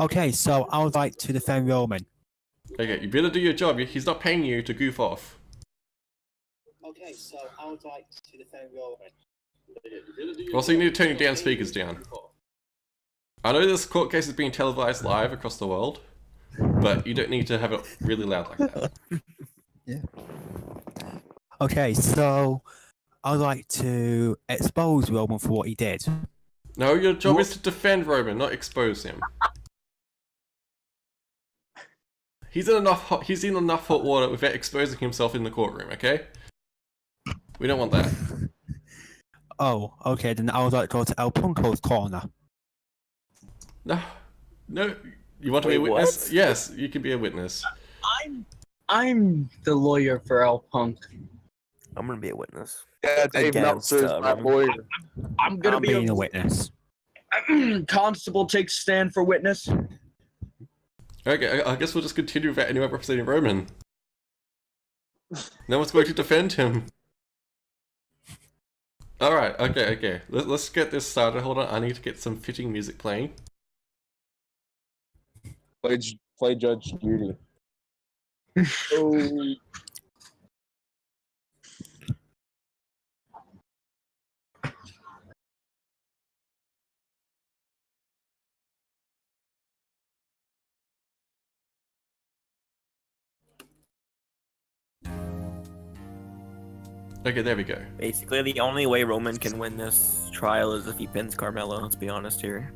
Okay, so I would like to defend Roman. Okay, you better do your job. He's not paying you to goof off. Okay, so I would like to defend Roman. Also, you need to turn your damn speakers down. I know this court case is being televised live across the world, but you don't need to have it really loud like that. Yeah. Okay, so I would like to expose Roman for what he did. No, your job is to defend Roman, not expose him. He's in enough hot water without exposing himself in the courtroom, okay? We don't want that. Oh, okay, then I would like to go to El Punko's corner. No. You want to be a witness? What? Yes, you can be a witness. I'm the lawyer for El Punk. I'm gonna be a witness. Yeah, Dave Meltzer is my lawyer. I'm gonna be a witness. Constable takes stand for witness. Okay, I guess we'll just continue without anyone representing Roman. No one's going to defend him. Alright, okay. Let's get this started. Hold on, I need to get some fitting music playing. Play Judge Judy. Oh. Okay, there we go. Basically, the only way Roman can win this trial is if he pins Carmelo, let's be honest here.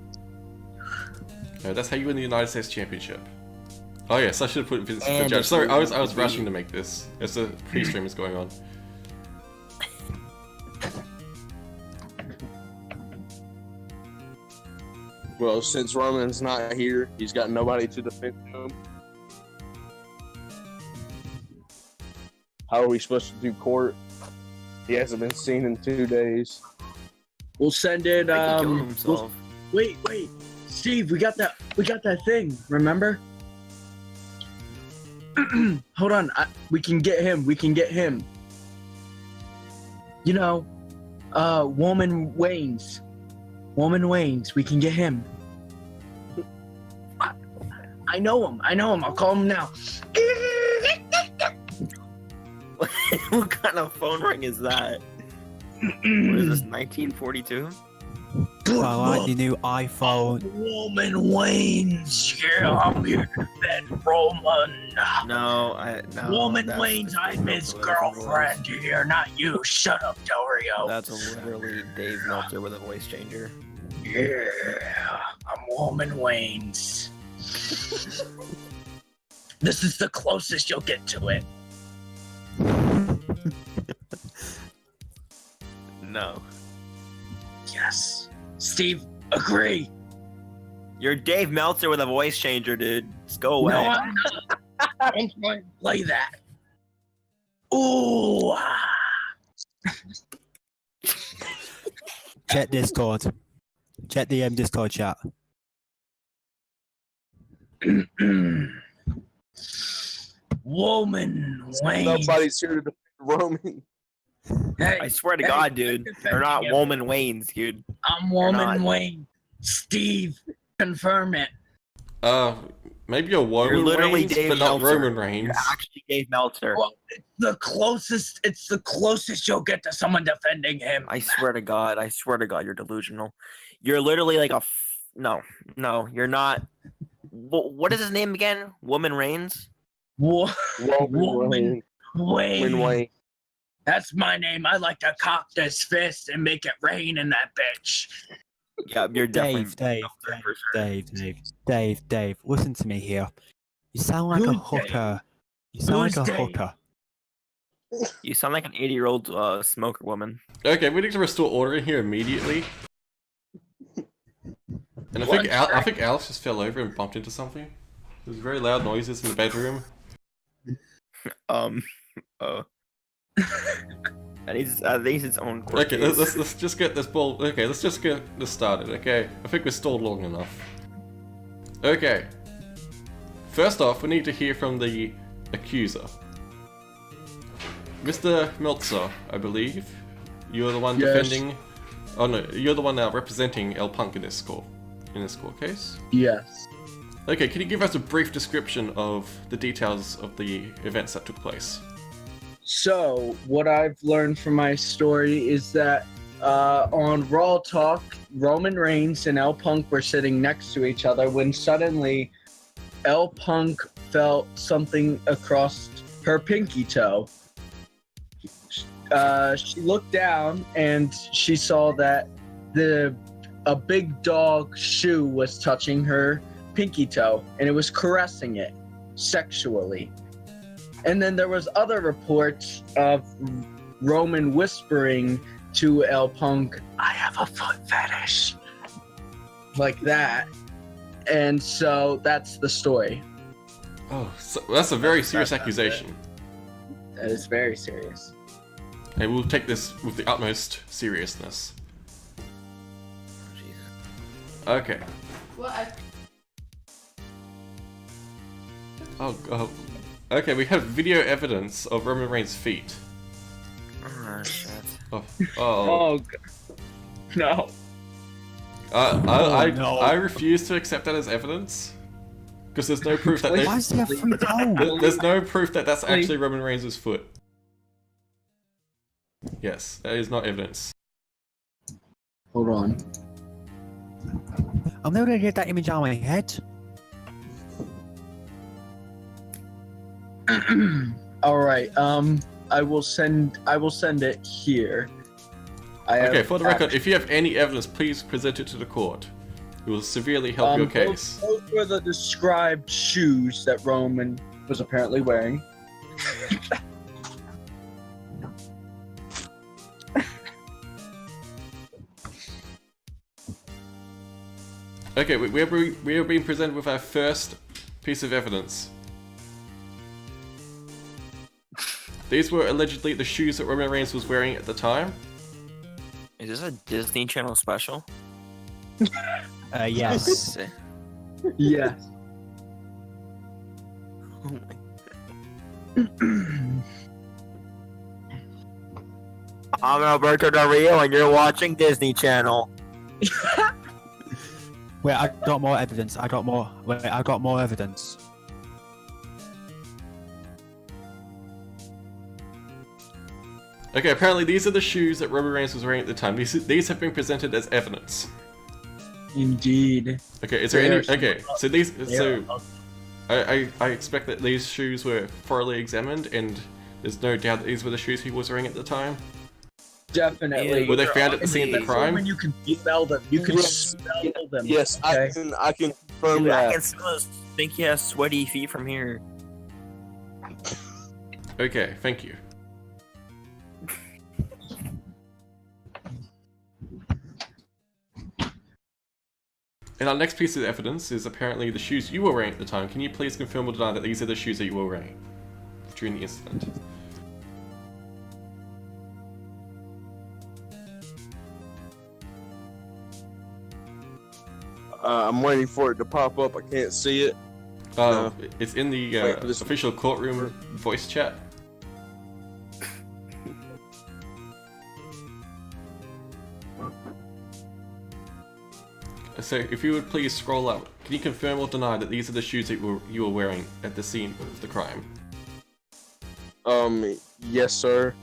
No, that's how you win the United States Championship. Oh yes, I should have put Vince for judge. Sorry, I was rushing to make this as the pre-stream is going on. Well, since Roman's not here, he's got nobody to defend him. How are we supposed to do court? He hasn't been seen in 2 days. We'll send it. Wait, Steve, we got that thing. Remember? Hold on, we can get him. You know, Woman Waynes. We can get him. I know him. I'll call him now. What kind of phone ring is that? What is this, 1942? I like the new iPhone. Woman Waynes. Yeah, I'm here to defend Roman. No. Woman Waynes, I'm his girlfriend here, not you. Shut up, Dario. That's literally Dave Meltzer with a voice changer. Yeah, I'm Woman Waynes. This is the closest you'll get to it. No. Yes. Steve, agree. You're Dave Meltzer with a voice changer, dude. Just go away. No, I'm not. Don't try and play that. Ooh. Check Discord. Check the Discord chat. Woman Wayne. Nobody's here to defend Roman. Hey, I swear to God, dude. They're not Woman Waynes, dude. I'm Woman Wayne. Steve, confirm it. Maybe a Woman literally Reigns, Dave but not Meltzer. Roman Reigns. You're actually Dave Meltzer. Well, it's the closest you'll get to someone defending him. I swear to God, you're delusional. You're literally like no, you're not. What is his name again? Woman Reigns? Woman Wayne. Wayne. That's my name. I like to cock this fist and make it rain in that bitch. Yeah, you're definitely Dave. Listen to me here. You sound like a hooker. You sound like a hooker. You sound like an 80-year-old smoker woman. Okay, we need to restore order in here immediately. And I think Alex just fell over and bumped into something. There's very loud noises in the bedroom. I think it's own court Okay, case. let's just get this ball. Okay, let's just get this started. Okay, I think we're stalled long enough. Okay. First off, we need to hear from the accuser, Mr. Meltzer. I believe you're the one defending. Oh no, you're the one now representing El Punk in this court case. Yes. Okay, can you give us a brief description of the details of the events that took place? So, what I've learned from my story is that on Raw Talk, Roman Reigns and L Punk were sitting next to each other when suddenly L Punk felt something across her pinky toe. She looked down and she saw that a big dog shoe was touching her pinky toe, and it was caressing it sexually. And then there was other reports of Roman whispering to El Punk, "I have a foot fetish," like that. And so that's the story. Oh, so that's a very serious accusation. That is very serious. And we'll take this with the utmost seriousness. Okay. Oh god. Okay, we have video evidence of Roman Reigns' feet. Oh, shit. Oh. Oh, no. I refuse to accept that as evidence. Because there's no proof that Why is there 3 toes? there's no proof that that's actually Roman Reigns' foot. Yes, that is not evidence. Hold on. I'm never gonna get that image out of my head. All right. I will send it here. Okay, for the record, if you have any evidence, please present it to the court. It will severely help your case. Those were the described shoes that Roman was apparently wearing. Okay, we are being presented with our first piece of evidence. These were allegedly the shoes that Roman Reigns was wearing at the time. Is this a Disney Channel special? Yes. Yes. Oh my. I'm Alberto Del Rio, and you're watching Disney Channel. Wait, I got more evidence. I got more evidence. Okay, apparently these are the shoes that Roman Reigns was wearing at the time. These have been presented as evidence. Indeed. Okay, is there any? Okay, so these. So I expect that these shoes were thoroughly examined, and there's no doubt that these were the shoes he was wearing at the time. Definitely. Were they found at the scene of the crime? When you can smell them. You can smell them. Yes, okay? I can confirm Dude, I that. can think he has sweaty feet from here. Okay, thank you. And our next piece of evidence is apparently the shoes you were wearing at the time. Can you please confirm or deny that these are the shoes that you were wearing during the incident? I'm waiting for it to pop up. I can't see it. It's in the Wait, this- official courtroom voice chat. So, if you would please scroll up, can you confirm or deny that these are the shoes that you were wearing at the scene of the crime? Yes, sir.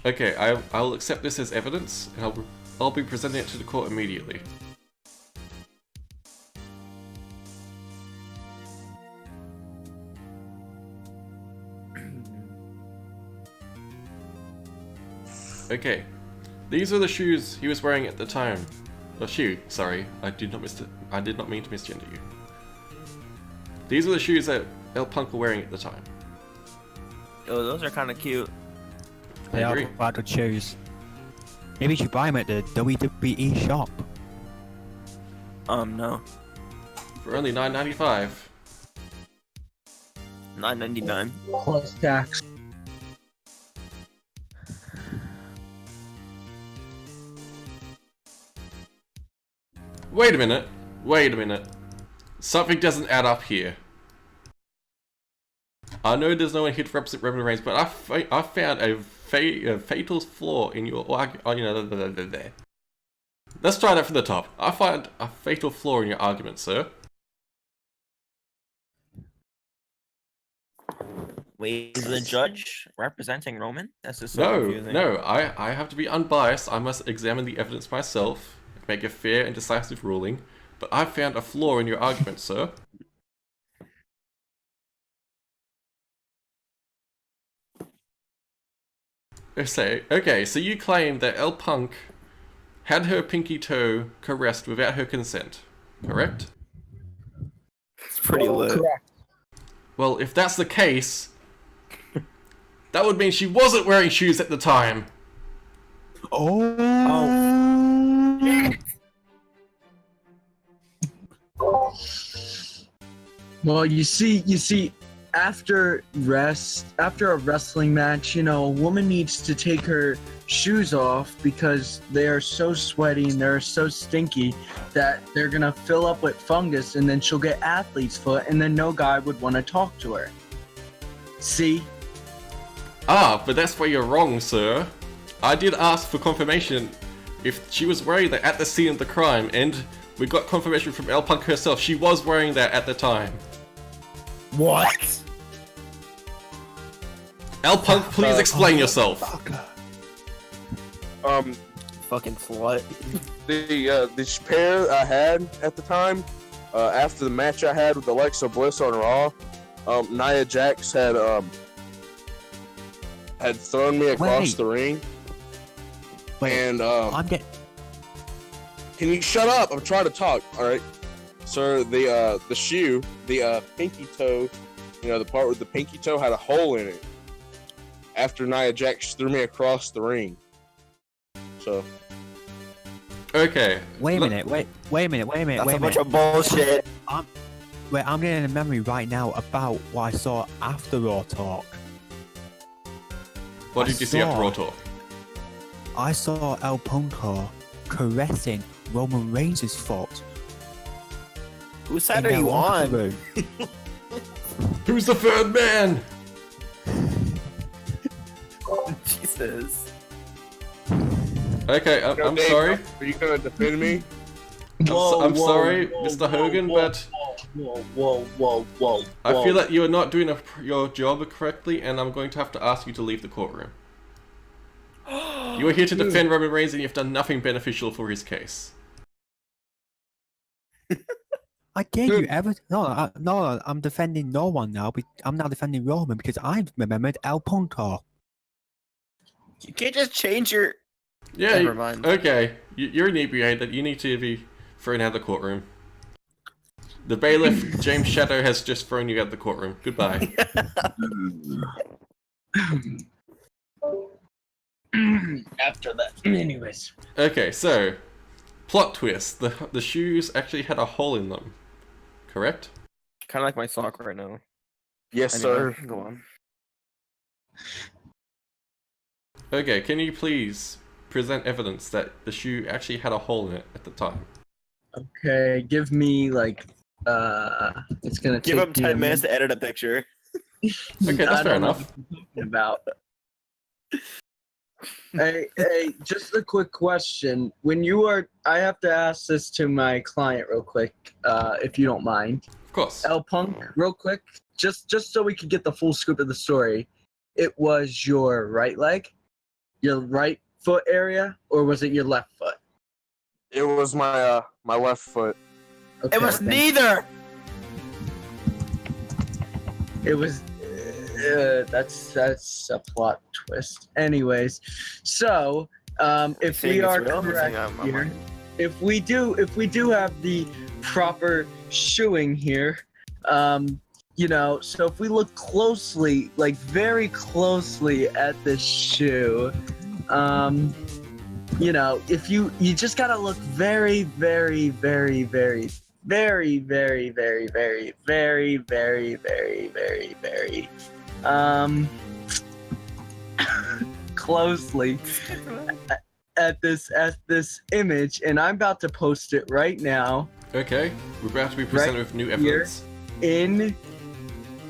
Okay, I'll accept this as evidence, and I'll be presenting it to the court immediately. Okay, these are the shoes he was wearing at the time. Sorry, I did not mean to misgender you. These are the shoes that El Punk were wearing at the time. Yo, those are kind of cute. I They are agree. quite good shoes. Maybe you should buy them at the WWE shop. No. For only $9.95. $9.99. Plus tax. Wait a minute. Something doesn't add up here. I know there's no one here to represent Roman Reigns, but I found a fatal flaw in your Let's try that from the top. I find a fatal flaw in your argument, sir. Wait, is the judge representing Roman? That's just so confusing. No, I have to be unbiased. I must examine the evidence myself, make a fair and decisive ruling. But I found a flaw in your argument, sir. Okay, so you claim that El Punk had her pinky toe caressed without her consent, correct? It's pretty lit. Correct. Well, if that's the case, that would mean she wasn't wearing shoes at the time. Well, you see, after a wrestling match, you know, a woman needs to take her shoes off because they are so sweaty and they're so stinky that they're gonna fill up with fungus, and then she'll get athlete's foot, and then no guy would want to talk to her. See? Ah, but that's where you're wrong, sir. I did ask for confirmation if she was wearing that at the scene of the crime, and we got confirmation from El Punk herself. She was wearing that at the time. What? El Punk, please explain yourself. Fucking slut. This pair I had at the time, after the match I had with Alexa Bliss on Raw, Nia Jax had thrown me across the ring. And can you shut up? I'm trying to talk. All right. So the shoe, the pinky toe, you know, the part with the pinky toe had a hole in it. After Nia Jax threw me across the ring. So. Okay. Wait a minute. Wait a minute. That's a bunch of bullshit. I'm getting a memory right now about what I saw after Raw Talk. What did you see after Raw Talk? I saw El Punko caressing Roman Reigns' foot. Whose side are you on? Who's the third man? Jesus. Okay, I'm sorry. Are you gonna defend me? I'm sorry, Mr. Hogan, but Whoa. I feel that you are not doing your job correctly, and I'm going to have to ask you to leave the courtroom. You are here to defend Roman Reigns, and you've done nothing beneficial for his case. I gave you everything. No, I'm defending no one now. I'm now defending Roman because I remembered El Punko. You can't just change your... Yeah, Never mind. Okay. You're inebriated. You need to be thrown out of the courtroom. The bailiff, James Shadow, has just thrown you out of the courtroom. Goodbye. After that. Anyways. Okay, so... Plot twist. The shoes actually had a hole in them. Correct? Kind of like my sock right now. Yes, Anyway, sir. Go on. Okay, can you please present evidence that the shoe actually had a hole in it at the time? Okay, give me like it's gonna Give take him 10 minutes to edit a picture. Okay, that's fair enough. About. Hey, just a quick question. I have to ask this to my client real quick, if you don't mind. Of course. El Punk, real quick, just so we could get the full scoop of the story. It was your right leg, your right foot area, or was it your left foot? It was my my left foot. Okay, It was thank- neither! It was. That's a plot twist. Anyways, so if we Saying it's are real? correct I'm here, lying. if we do have the proper shoeing here, you know, so if we look closely, like very closely at this shoe, you know, if you just gotta look very, very, very, very, very, very, very, very, very, very, very, very, very, closely at this image, and I'm about to post it right now Okay, we're about to be presented with new evidence. in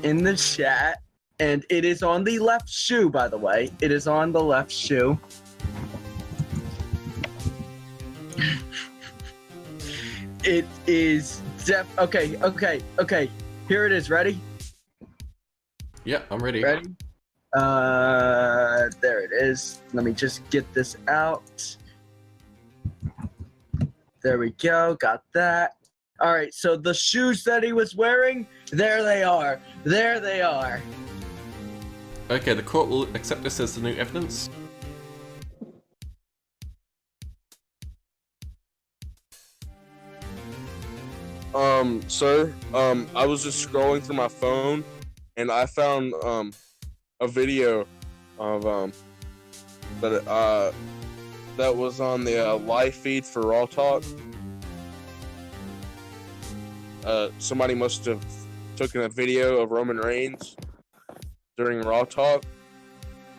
the chat, and it is on the left shoe, by the way. It is on the left shoe. It is okay. Here it is. Ready? Yeah, I'm ready. Ready? There it is. Let me just get this out. There we go. Got that. All right. So the shoes that he was wearing, there they are. There they are. Okay, the court will accept this as the new evidence. Sir, I was just scrolling through my phone, and I found a video of that was on the live feed for Raw Talk. Somebody must have taken a video of Roman Reigns during Raw Talk,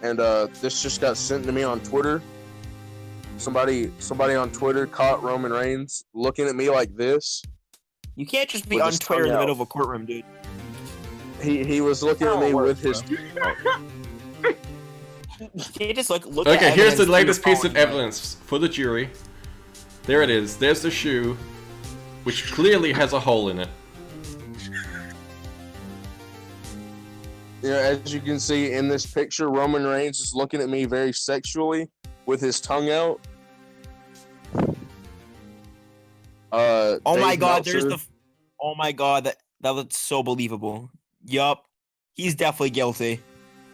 and this just got sent to me on Twitter. Somebody on Twitter caught Roman Reigns looking at me like this. You can't just be With on his Twitter in tongue the middle out. of a courtroom, dude. He was looking at me with his. You can't just look at Okay, here's evidence the through latest your piece of phone, evidence for the jury. There it is. There's the shoe, which clearly has a hole in it. Yeah, as you can see in this picture, Roman Reigns is looking at me very sexually with his tongue out. Oh my Dave god, there's Meltzer- the. Oh my god, that looks so believable. Yup, he's definitely guilty.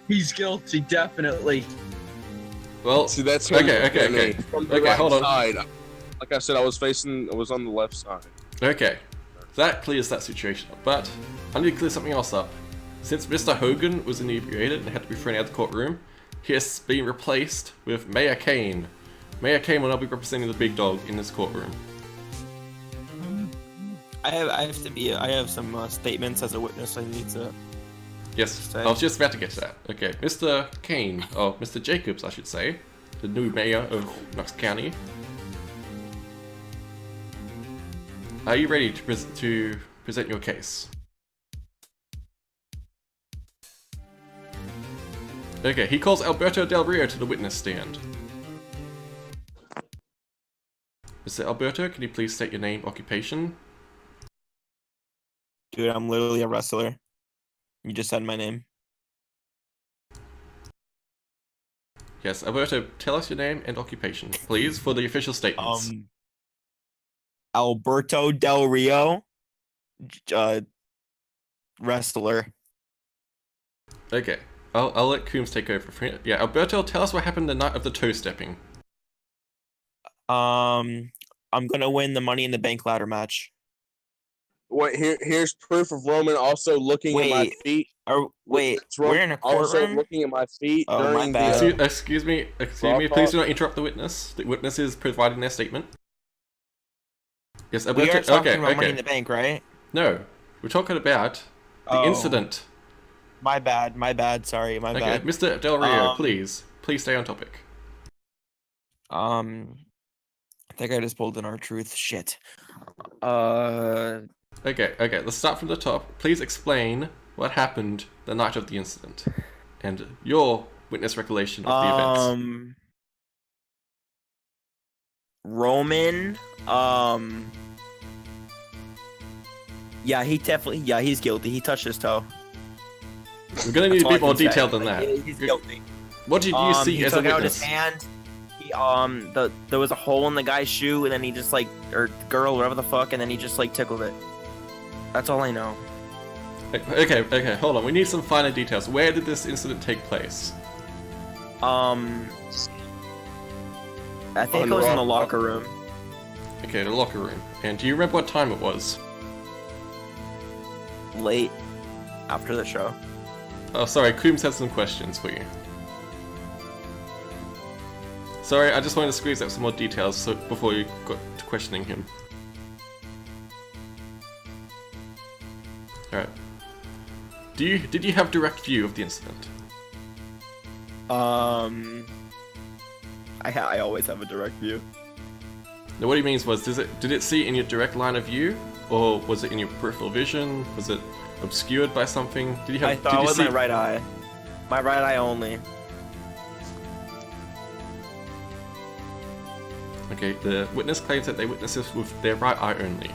He's guilty, definitely. Well, See, that's him okay, looking at me. okay. From the Okay, right hold on. side. Like I said, I was on the left side. Okay, that clears that situation up. But I need to clear something else up. Since Mr. Hogan was inebriated and had to be thrown out of the courtroom, he has been replaced with Mayor Kane. Mayor Kane will now be representing the big dog in this courtroom. I have some statements as a witness I need to. Yes, Say. I was just about to get to that. Okay, Mr. Kane, or Mr. Jacobs, I should say, the new mayor of Knox County. Are you ready to present your case? Okay, he calls Alberto Del Rio to the witness stand. Mr. Alberto, can you please state your name, occupation? Dude, I'm literally a wrestler. You just said my name. Yes, Alberto, tell us your name and occupation, please, for the official statements. Alberto Del Rio, wrestler. Okay, I'll let Coombs take over from here. Yeah, Alberto, tell us what happened the night of the toe stepping. I'm gonna win the Money in the Bank ladder match. Wait, here's proof of Roman also looking at my Wait, feet. Wait, It's we're in a also courtroom. looking at my feet Oh, my during bad. the. Excuse me, Raw please do talk. not interrupt the witness. The witness is providing their statement. Yes, We Alberto, are talking okay, about Money in okay. the Bank, right? No, we're talking about the Oh. incident. My bad. Sorry, my Okay, bad. Mr. Del Rio, Um, please stay on topic. I think I just pulled in our truth. Shit. Okay, let's start from the top. Please explain what happened the night of the incident and your witness recollection of the events. Roman, yeah, he's guilty. He touched his toe. We're gonna need That's a all bit I more can say. detail than Like, that. He's guilty. What did you see He as a took out his witness? hand. He, there was a hole in the guy's shoe, and then he just like, or girl, whatever the fuck, and then he just like tickled it. That's all I know. Okay, hold on. We need some finer details. Where did this incident take place? I think On it was the in the Raw- locker room. Okay, the locker room. And do you remember what time it was? Late after the show. Oh, sorry, Coombs has some questions for you. Sorry, I just wanted to squeeze out some more details before you got to questioning him. Alright. Did you have direct view of the incident? I always have a direct view. Now, what he means was, did it see in your direct line of view, or was it in your peripheral vision? Was it obscured by something? Did you have? I thought did it you was see? my right eye. My right eye only. Okay, the witness claims that they witnessed this with their right eye only.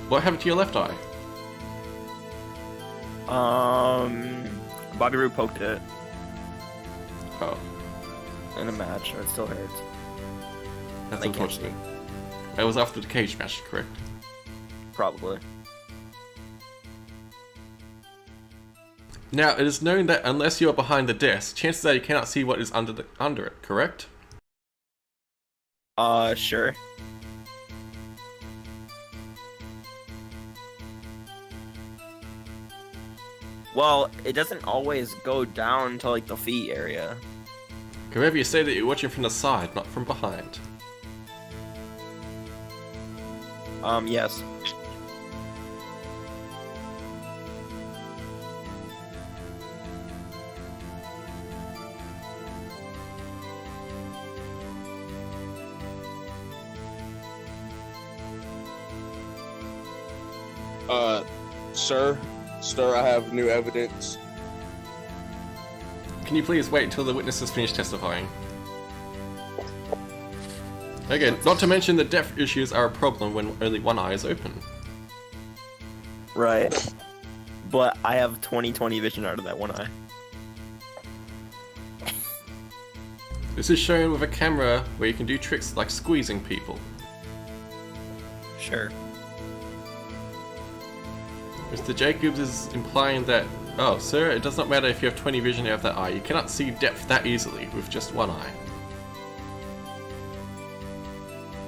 What happened to your left eye? Bobby Roode poked it Oh, in a match, and it still hurts. that's Thank you. unfortunate. That was after the cage match, correct? Probably. Now, it is known that unless you are behind the desk, chances are you cannot see what is under it, correct? Sure. Well, it doesn't always go down to like the feet area. However, you say that you're watching from the side, not from behind. Yes. Sir, I have new evidence. Can you please wait until the witnesses finish testifying? Again, not to mention that depth issues are a problem when only one eye is open. Right. But I have 20/20 vision out of that one eye. This is shown with a camera where you can do tricks like squeezing people. Sure. Mr. Jacobs is implying that, oh, sir, it does not matter if you have 20 vision out of that eye. You cannot see depth that easily with just one eye.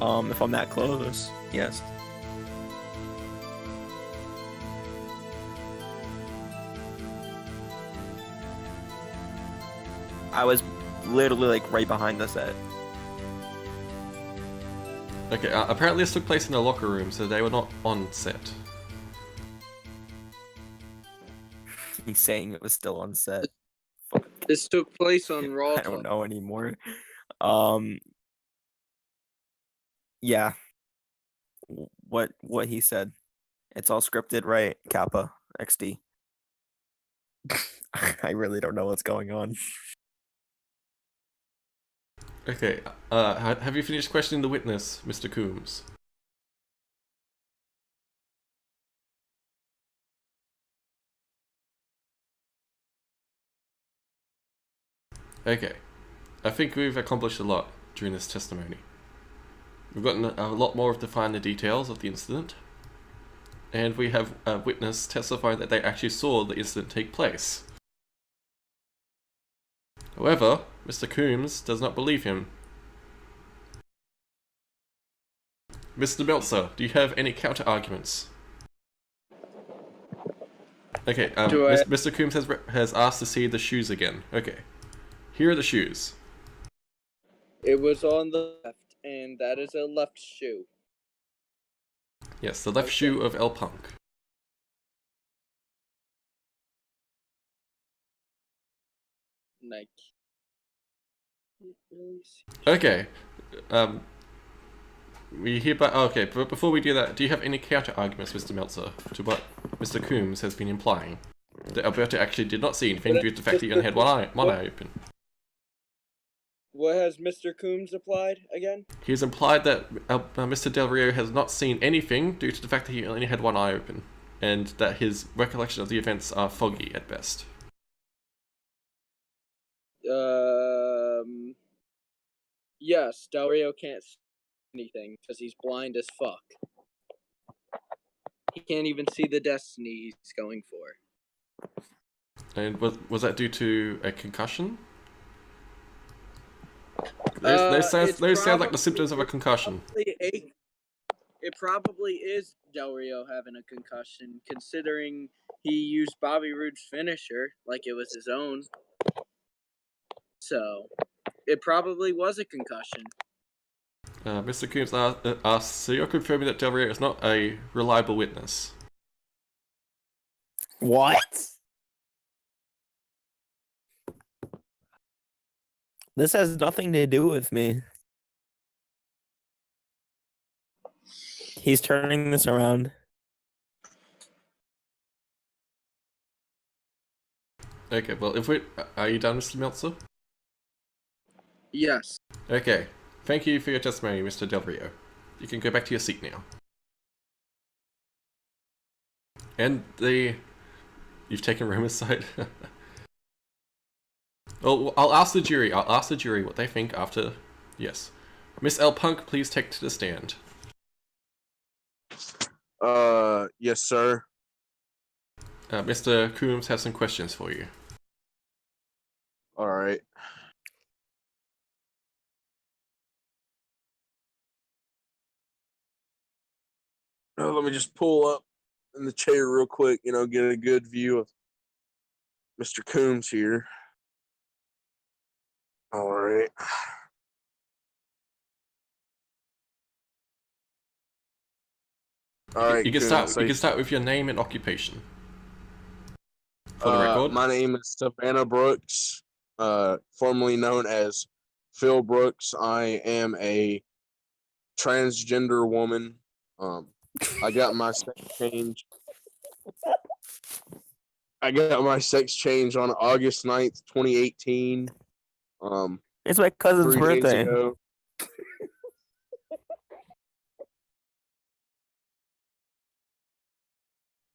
If I'm that close, yes. I was literally like right behind the set. Okay, apparently this took place in a locker room, so they were not on set. He's saying it was still on set. This took place on Raw. I don't know anymore. Yeah. What he said. It's all scripted, right? Kappa XD. I really don't know what's going on. Okay, have you finished questioning the witness, Mr. Coombs? Okay, I think we've accomplished a lot during this testimony. We've gotten a lot more of the finer details of the incident, and we have a witness testifying that they actually saw the incident take place. However, Mr. Coombs does not believe him. Mr. Meltzer, do you have any counter-arguments? Okay, Mr. Coombs has asked to see the shoes again. Okay, here are the shoes. It was on the left, and that is a left shoe. Yes, the left shoe of El Punk. Nike. Okay, we hereby. Okay, but before we do that, do you have any counter arguments, Mr. Meltzer, to what Mr. Coombs has been implying? That Alberto actually did not see anything due to the fact that he only had one eye open. What has Mr. Coombs applied again? He has implied that Mr. Del Rio has not seen anything due to the fact that he only had one eye open, and that his recollection of the events are foggy at best. Yes, Del Rio can't see anything because he's blind as fuck. He can't even see the destiny he's going for. And was that due to a concussion? Those sound like the symptoms of a concussion. It probably is Del Rio having a concussion, considering he used Bobby Roode's finisher like it was his own. So, it probably was a concussion. Mr. Coombs asks, so you're confirming that Del Rio is not a reliable witness? What? This has nothing to do with me. He's turning this around. Okay, well, are you done, Mr. Meltzer? Yes. Okay, thank you for your testimony, Mr. Del Rio. You can go back to your seat now. And you've taken Roma's side. Well, I'll ask the jury. I'll ask the jury what they think after. Yes, Miss L Punk, please take to the stand. Yes, sir. Mr. Coombs has some questions for you. All right. Let me just pull up in the chair real quick, get a good view of Mr. Coombs here. All right. All right. You can Coombs, start. You can start with your name and occupation. For the record. My name is Savannah Brooks, formerly known as Phil Brooks. I am a transgender woman. I got my sex change. I got my sex change on August 9th, 2018. It's my cousin's 3 days birthday. ago.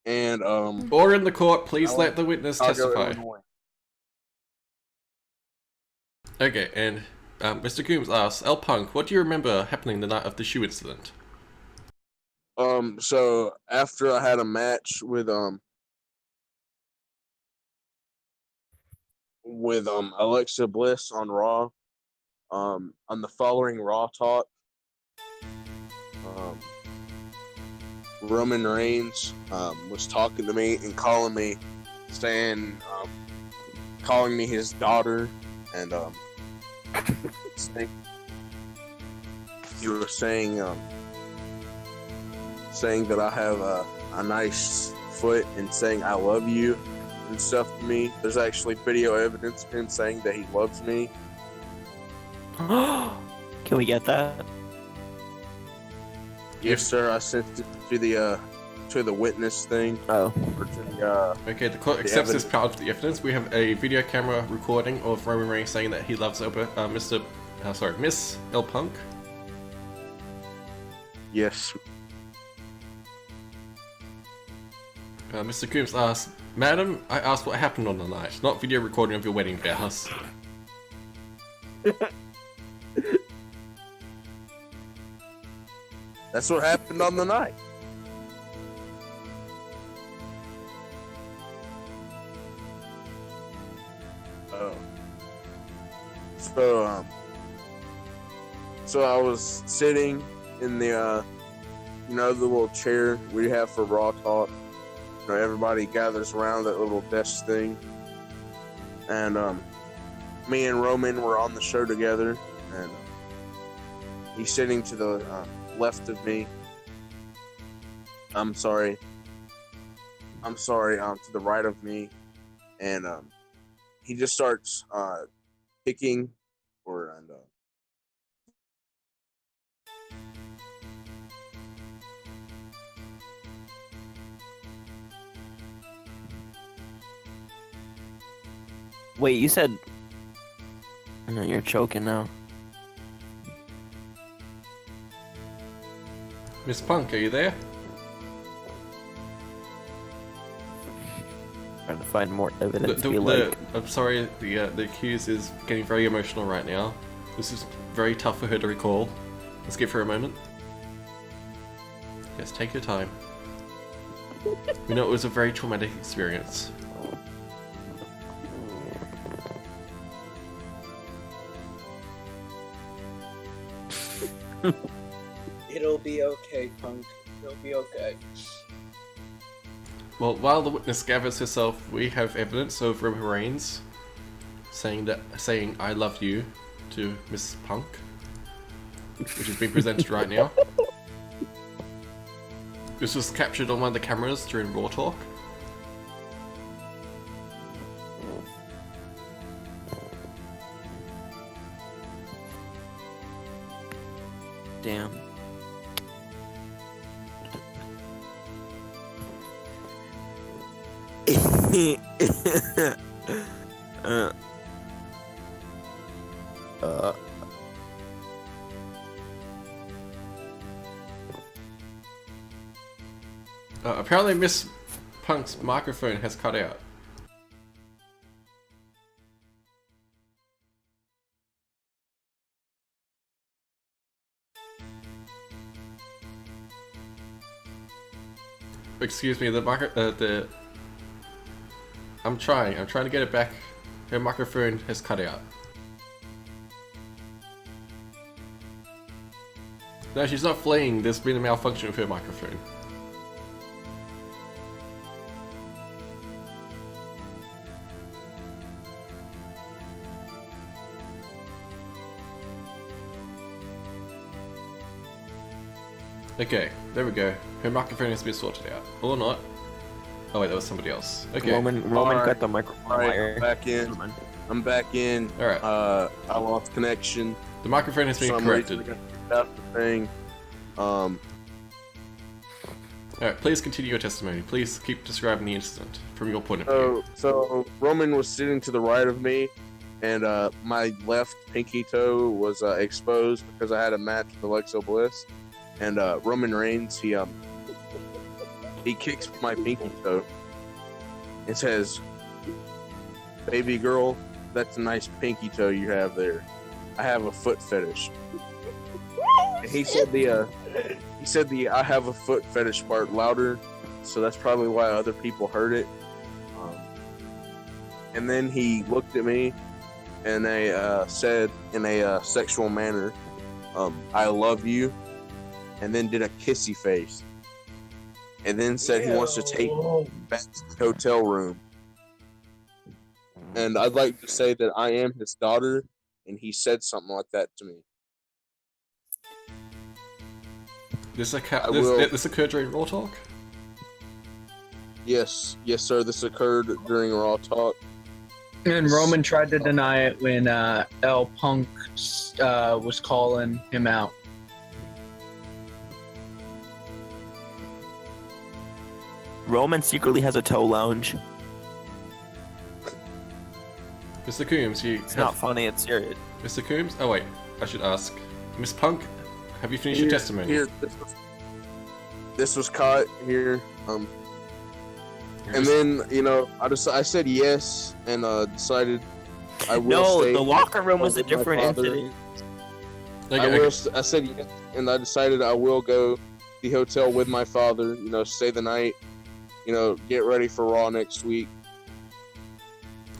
And Or in the court, please let the witness testify. Okay, and Mr. Coombs asks, L Punk, what do you remember happening the night of the shoe incident? So after I had a match with Alexa Bliss on Raw, on the following Raw talk, Roman Reigns was talking to me and calling me his daughter, and he was saying that I have a nice foot and saying I love you and stuff to me. There's actually video evidence of him saying that he loves me. Can we get that? Yes, sir. I sent it to the witness thing. Oh. Or to the, Okay, the court accepts this part of the evidence. We have a video camera recording of Roman Reigns saying that he loves Miss L Punk. Yes. Mr. Coombs asks, Madam, I asked what happened on the night, not video recording of your wedding vows. That's what happened on the night. Oh. So I was sitting in the the little chair we have for Raw Talk. Everybody gathers around that little desk thing, and me and Roman were on the show together, and he's sitting to the left of me. I'm sorry, to the right of me, and he just starts picking and Wait, you said... No, you're choking now. Miss Punk, are you there? Trying to find more evidence. I'm sorry, the accused is getting very emotional right now. This is very tough for her to recall. Let's give her a moment. Yes, take your time. We know it was a very traumatic experience. It'll be okay, Punk. It'll be okay. Well, while the witness gathers herself, we have evidence of Roman Reigns saying "I love you" to Miss Punk, which is being presented right now. This was captured on one of the cameras during Raw Talk. Damn. Apparently Miss Punk's microphone has cut out. Excuse me, I'm trying to get it back. Her microphone has cut out. No, she's not fleeing. There's been a malfunction with her microphone. Okay, there we go. Her microphone has been sorted out. Or not. Oh wait, that was somebody else. Okay. Roman Alright. cut the microphone Alright, wire. I'm back in. Alright. I lost connection. The microphone has been For some corrected. reason, I got the thing. Alright, please continue your testimony. Please keep describing the incident from your point of view. So Roman was sitting to the right of me, and my left pinky toe was exposed because I had a match with Alexo Bliss, and Roman Reigns he kicks my pinky toe and says, "Baby girl, that's a nice pinky toe you have there. I have a foot fetish." And he said the "I have a foot fetish" part louder, so that's probably why other people heard it. And then he looked at me and said in a sexual manner, "I love you," and then did a kissy face. And then said he wants to take me back to the hotel room. And I'd like to say that I am his daughter, and he said something like that to me. This will- occurred during Raw Talk? Yes, sir. This occurred during Raw Talk. And Roman tried to deny it when L Punk was calling him out. Roman secretly has a toe lounge. Mr. Coombs, It's not funny, it's serious. Mr. Coombs? Oh wait, I should ask. Miss Punk, have you finished your testimony? Here, this was caught here. And then I said yes, and decided I will No, stay the locker room was a with my different father. incident. Okay, I said yes, and I decided I will go to the hotel with my father. Stay the night. Get ready for Raw next week.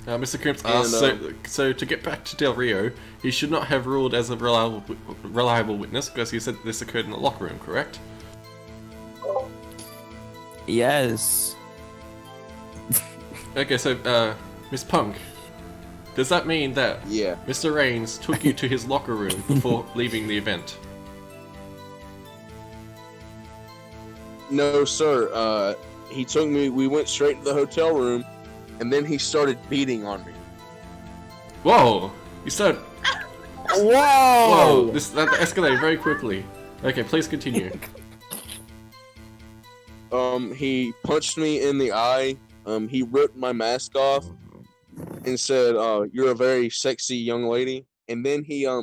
Mr. Coombs asked, so to get back to Del Rio, he should not have ruled as a reliable witness because he said this occurred in the locker room, correct? Yes. Okay, so, Miss Punk, does that mean that Yeah. Mr. Reigns took you to his locker room before leaving the event? No, sir. He took me. We went straight to the hotel room, and then he started beating on me. Whoa! You started... Whoa! Whoa! That escalated very quickly. Okay, please continue. He punched me in the eye. He ripped my mask off and said, "You're a very sexy young lady." And then he I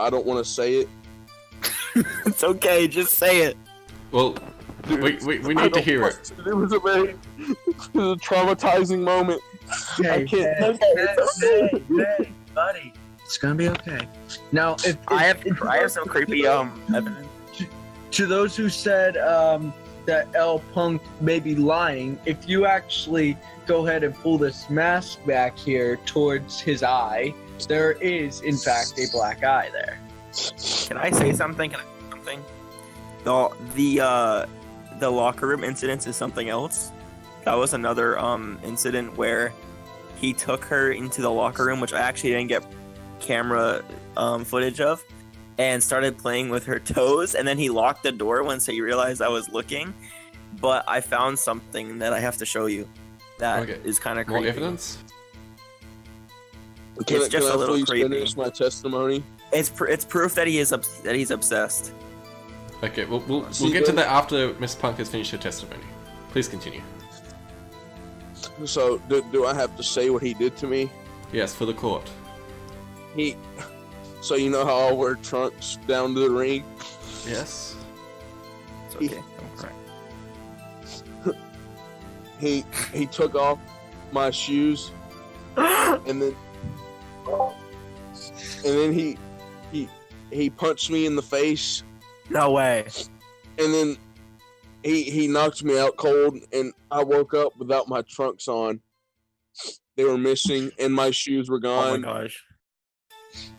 don't want to say it. It's okay, just say it. Well, we need to hear it. It was a very traumatizing moment. I can't. Hey, buddy, it's gonna be okay. Now, if I have some creepy evidence. to those who said that L Punk may be lying, if you actually go ahead and pull this mask back here towards his eye, there is in fact a black eye there. Can I say something? The locker room incident is something else. That was another incident where he took her into the locker room, which I actually didn't get camera footage of, and started playing with her toes, and then he locked the door once he realized I was looking. But I found something that I have to show you that is kind of creepy. More evidence? Can just I a little please creepy. finish my testimony? It's proof that he's obsessed. Okay, we'll get to that after Miss Punk has finished her testimony. Please continue. So, do I have to say what he did to me? Yes, for the court. So you know how I wear trunks down to the ring? Yes. It's okay. Don't cry. He took off my shoes, and then he punched me in the face, No way. and then he knocked me out cold, and I woke up without my trunks on. They were missing, and my shoes were Oh gone, my gosh.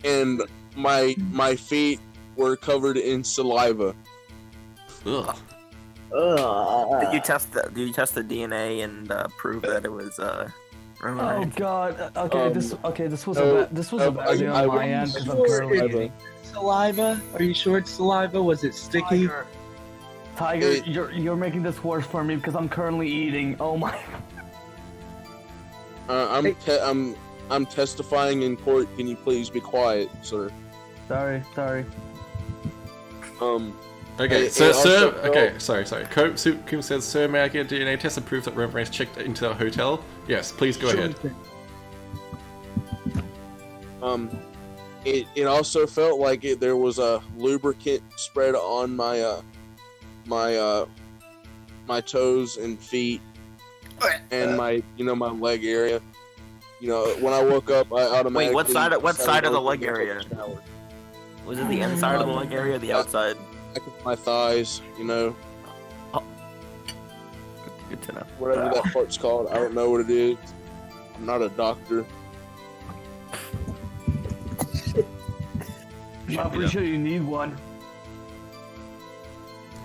and my feet were covered in saliva. Ugh. Did you test the DNA and prove that it was Roman Oh Reigns? god. This was no, a bad day on my end because I'm currently eating. Saliva? Are you sure it's saliva? Was it sticky? Tiger, It- you're making this worse for me because I'm currently eating. Oh my. I'm testifying in court. Can you please be quiet, sir? Sorry. Okay, It sir. also Okay, sorry. Coom says, "Sir, may I get a DNA test and prove that Roman Reigns checked into the hotel?" Yes, please go ahead. It also felt like there was a lubricant spread on my my toes and feet and my my leg area. When I woke up, I automatically. Wait, what side of decided the I was leg gonna take a area? shower. Was it the inside of the leg area or the outside? Back of my thighs, Good to know. whatever that part's called. I don't know what it is. I'm not a doctor. I'm pretty sure you need one.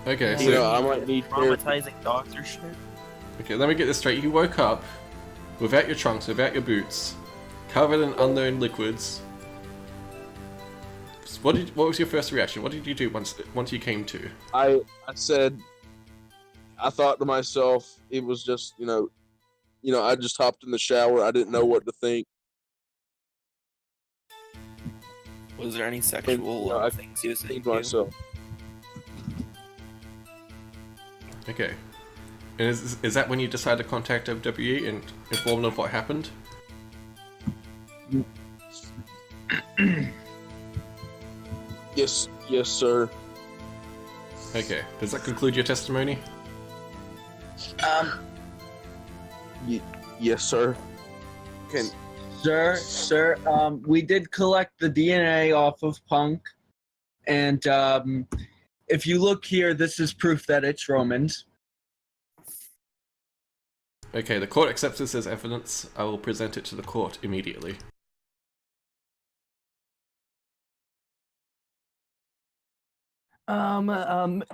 Okay, You know, so I might need therapy. Traumatizing dogs or shit? okay, let me get this straight. You woke up without your trunks, without your boots, covered in unknown liquids. What was your first reaction? What did you do once you came to? I said, I thought to myself, it was just, I just hopped in the shower. I didn't know what to think. Was there any sexual I things you was Think into? to myself. Okay, and is that when you decided to contact WWE and inform them of what happened? Yes, sir. Okay, does that conclude your testimony? Yes, sir. Sir, we did collect the DNA off of Punk, and if you look here, this is proof that it's Roman's. Okay, the court accepts this as evidence. I will present it to the court immediately.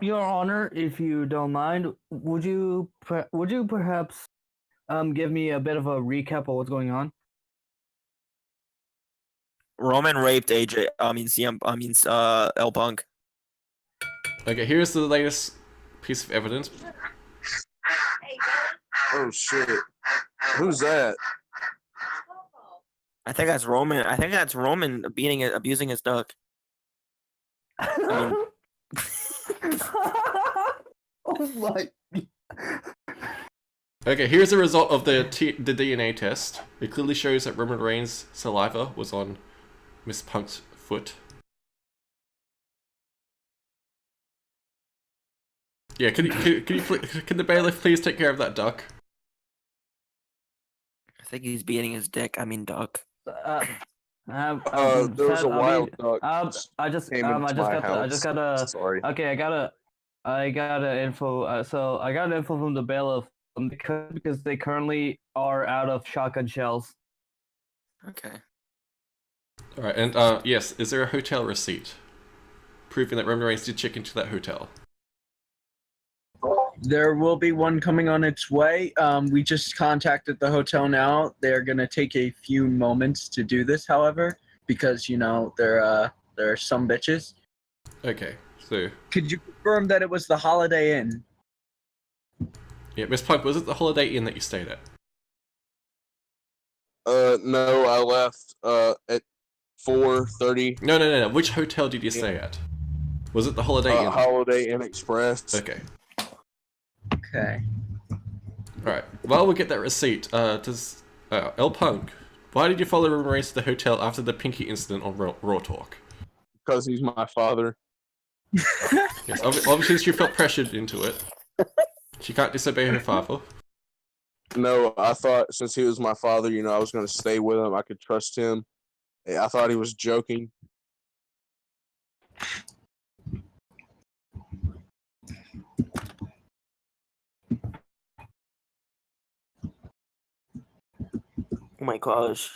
Your Honor, if you don't mind, would you perhaps give me a bit of a recap of what's going on? Roman raped AJ. L Punk. Okay, here's the latest piece of evidence. Oh shit. Who's that? I think that's Roman. Abusing his duck. Oh my. Okay, here's the result of the DNA test. It clearly shows that Roman Reigns' saliva was on Miss Punk's foot. Yeah, can the bailiff please take care of that duck? I think he's beating his dick. Duck. There was a wild duck. I just came into my house. Sorry. Okay, I got an info. So I got info from the bailiff because they currently are out of shotgun shells. Okay. All right, and yes, is there a hotel receipt proving that Roman Reigns did check into that hotel? There will be one coming on its way. We just contacted the hotel now. They're gonna take a few moments to do this, however, because there are some bitches. Okay, so Could you confirm that it was the Holiday Inn? yeah, Miss Punk, was it the Holiday Inn that you stayed at? No, I left at 4:30. No. Which hotel did you stay at? Was it the Holiday Inn? Holiday Inn Express. Okay. Okay. Alright, while we get that receipt, does L Punk, why did you follow Roman Reigns to the hotel after the Pinky incident on Raw Talk? Because he's my father. Yes, obviously she felt pressured into it. She can't disobey her father. No, I thought since he was my father, I was going to stay with him. I could trust him. I thought he was joking. Oh my gosh.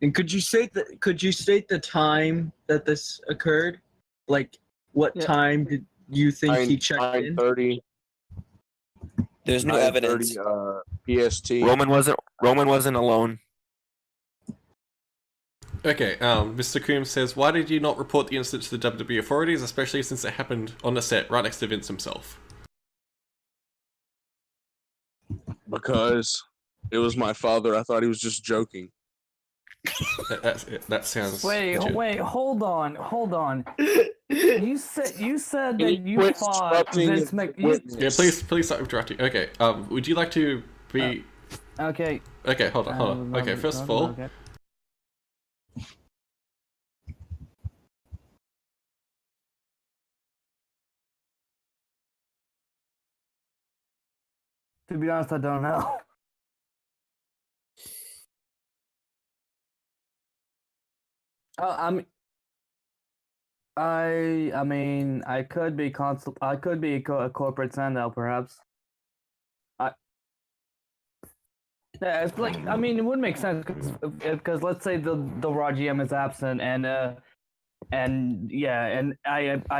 And could you state the time that this occurred? Like, what time did you think he checked in? 9:30. There's no evidence. PST. Roman wasn't alone. Okay, Mr. Coombs says, why did you not report the incident to the WWE authorities, especially since it happened on the set right next to Vince himself? Because it was my father. I thought he was just joking. That sounds Wait, legit. wait, hold on. You said that you Quit thought interrupting Vince the McMahon. witness. Yeah, please stop interrupting. Okay, would you like to be... Okay. Okay, hold on. Okay, first of all, Okay. To be honest, I don't know. I mean, I could be a corporate standout, perhaps. Yeah, it's like, I mean, it would make sense because let's say the Raw GM is absent and I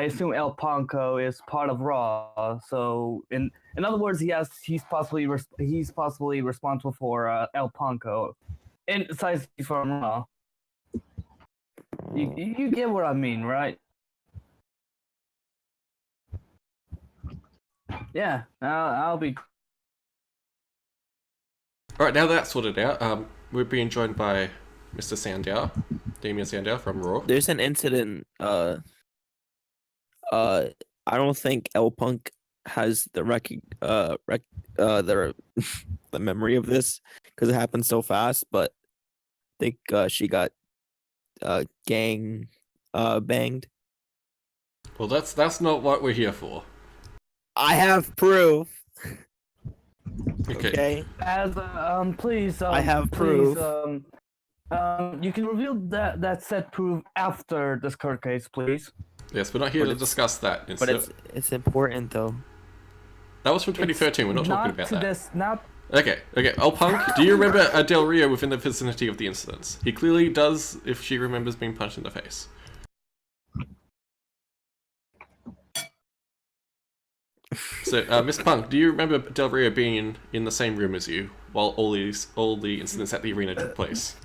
assume El Panco is part of Raw. So in other words, he's possibly responsible for El Panco, aside from Raw. You get what I mean, right? Yeah, I'll be. Alright, now that's sorted out, we're being joined by Mr. Sandow, Damien Sandow from Raw. There's an incident. I don't think El Punk has the the memory of this because it happened so fast. But I think she got gang banged. Well, that's not what we're here for. I have proof. Okay. Okay. As please. I have please, proof. You can reveal that said proof after this court case, please. Yes, we're not here But to it's- discuss that. But it's important though. That was from 2013, we're not talking about that. Not Okay. El Punk, do you remember Del Rio within the vicinity of the incidents? He clearly does if she remembers being punched in the face. So, Miss Punk, do you remember Del Rio being in the same room as you while all the incidents at the arena took place?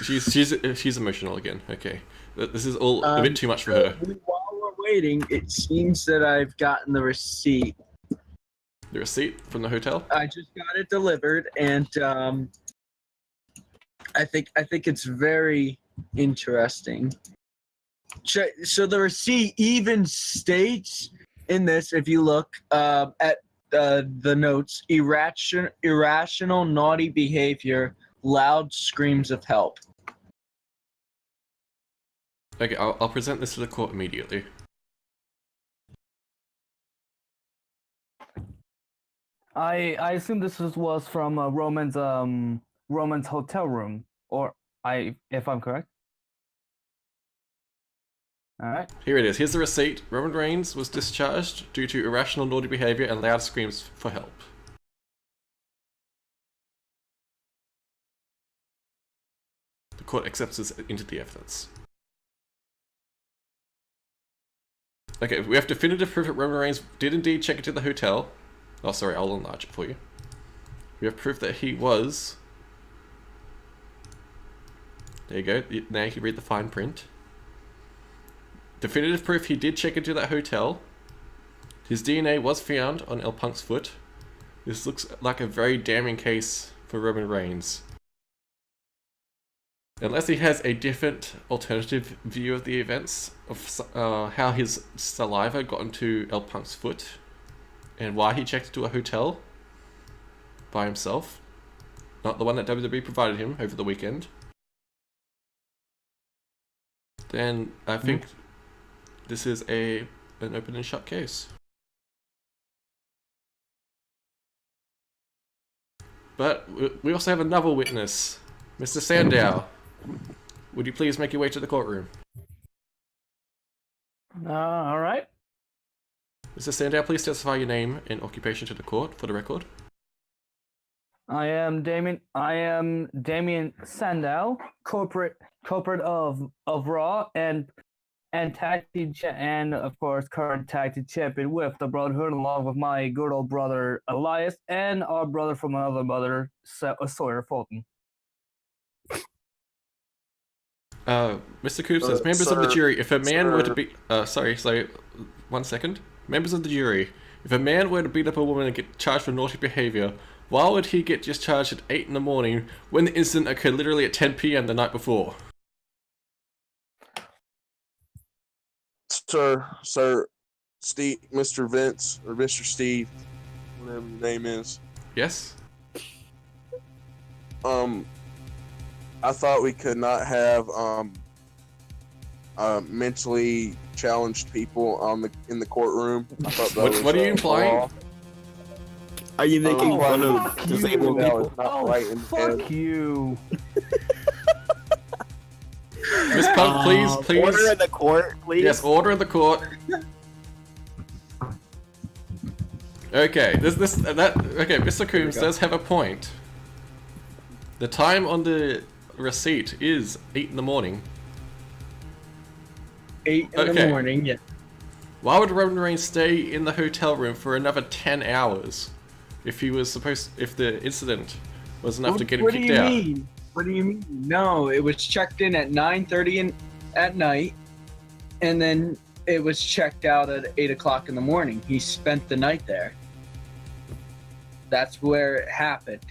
She's emotional again. Okay, this is all a bit too much for her. While we're waiting, it seems that I've gotten the receipt. The receipt from the hotel? I just got it delivered, and I think it's very interesting. So the receipt even states in this, if you look at the notes, irrational, naughty behavior, loud screams of help. Okay, I'll present this to the court immediately. I assume this was from Roman's hotel room, if I'm correct. All right. Here it is. Here's the receipt. Roman Reigns was discharged due to irrational, naughty behavior and loud screams for help. The court accepts this into the evidence. Okay, we have definitive proof that Roman Reigns did indeed check into the hotel. Oh, sorry, I'll enlarge it for you. We have proof that he was... There you go. Now you can read the fine print. Definitive proof he did check into that hotel. His DNA was found on El Punk's foot. This looks like a very damning case for Roman Reigns. Unless he has a different alternative view of the events, of how his saliva got into El Punk's foot, and why he checked into a hotel by himself, not the one that WWE provided him over the weekend. then I think this is an open and shut case. But we also have another witness, Mr. Sandow. Would you please make your way to the courtroom? All right. Mr. Sandow, please testify your name and occupation to the court for the record. I am Damien Sandow, corporate of Raw and tag team and of course current tag team champion with the Brotherhood, along with my good old brother Elias and our brother from another mother, Sawyer Fulton. Mr. Coops says, members of the jury, if a man were to beat... sorry, 1 second. Members of the jury, if a man were to beat up a woman and get charged for naughty behaviour, why would he get discharged at 8 in the morning when the incident occurred literally at 10 p.m. the night before? Sir, Steve, Mr. Vince, or Mr. Steve, whatever your name is. Yes? I thought we could not have mentally challenged people in the courtroom. I thought that What are you implying? law. Are you making fun of fuck disabled you. That people? was not right in the Fuck head. you. Miss Punk, please. Order in the court, please. Yes, order in the court. Okay, okay, Mr. Coombs does have a point. The time on the receipt is 8 in the morning. 8 in the Okay. morning, yeah. Why would Roman Reigns stay in the hotel room for another 10 hours if the incident was enough to get him What do kicked you out? mean? What do you mean? No, it was checked in at 9:30 at night, and then it was checked out at 8 o'clock in the morning. He spent the night there. That's where it happened.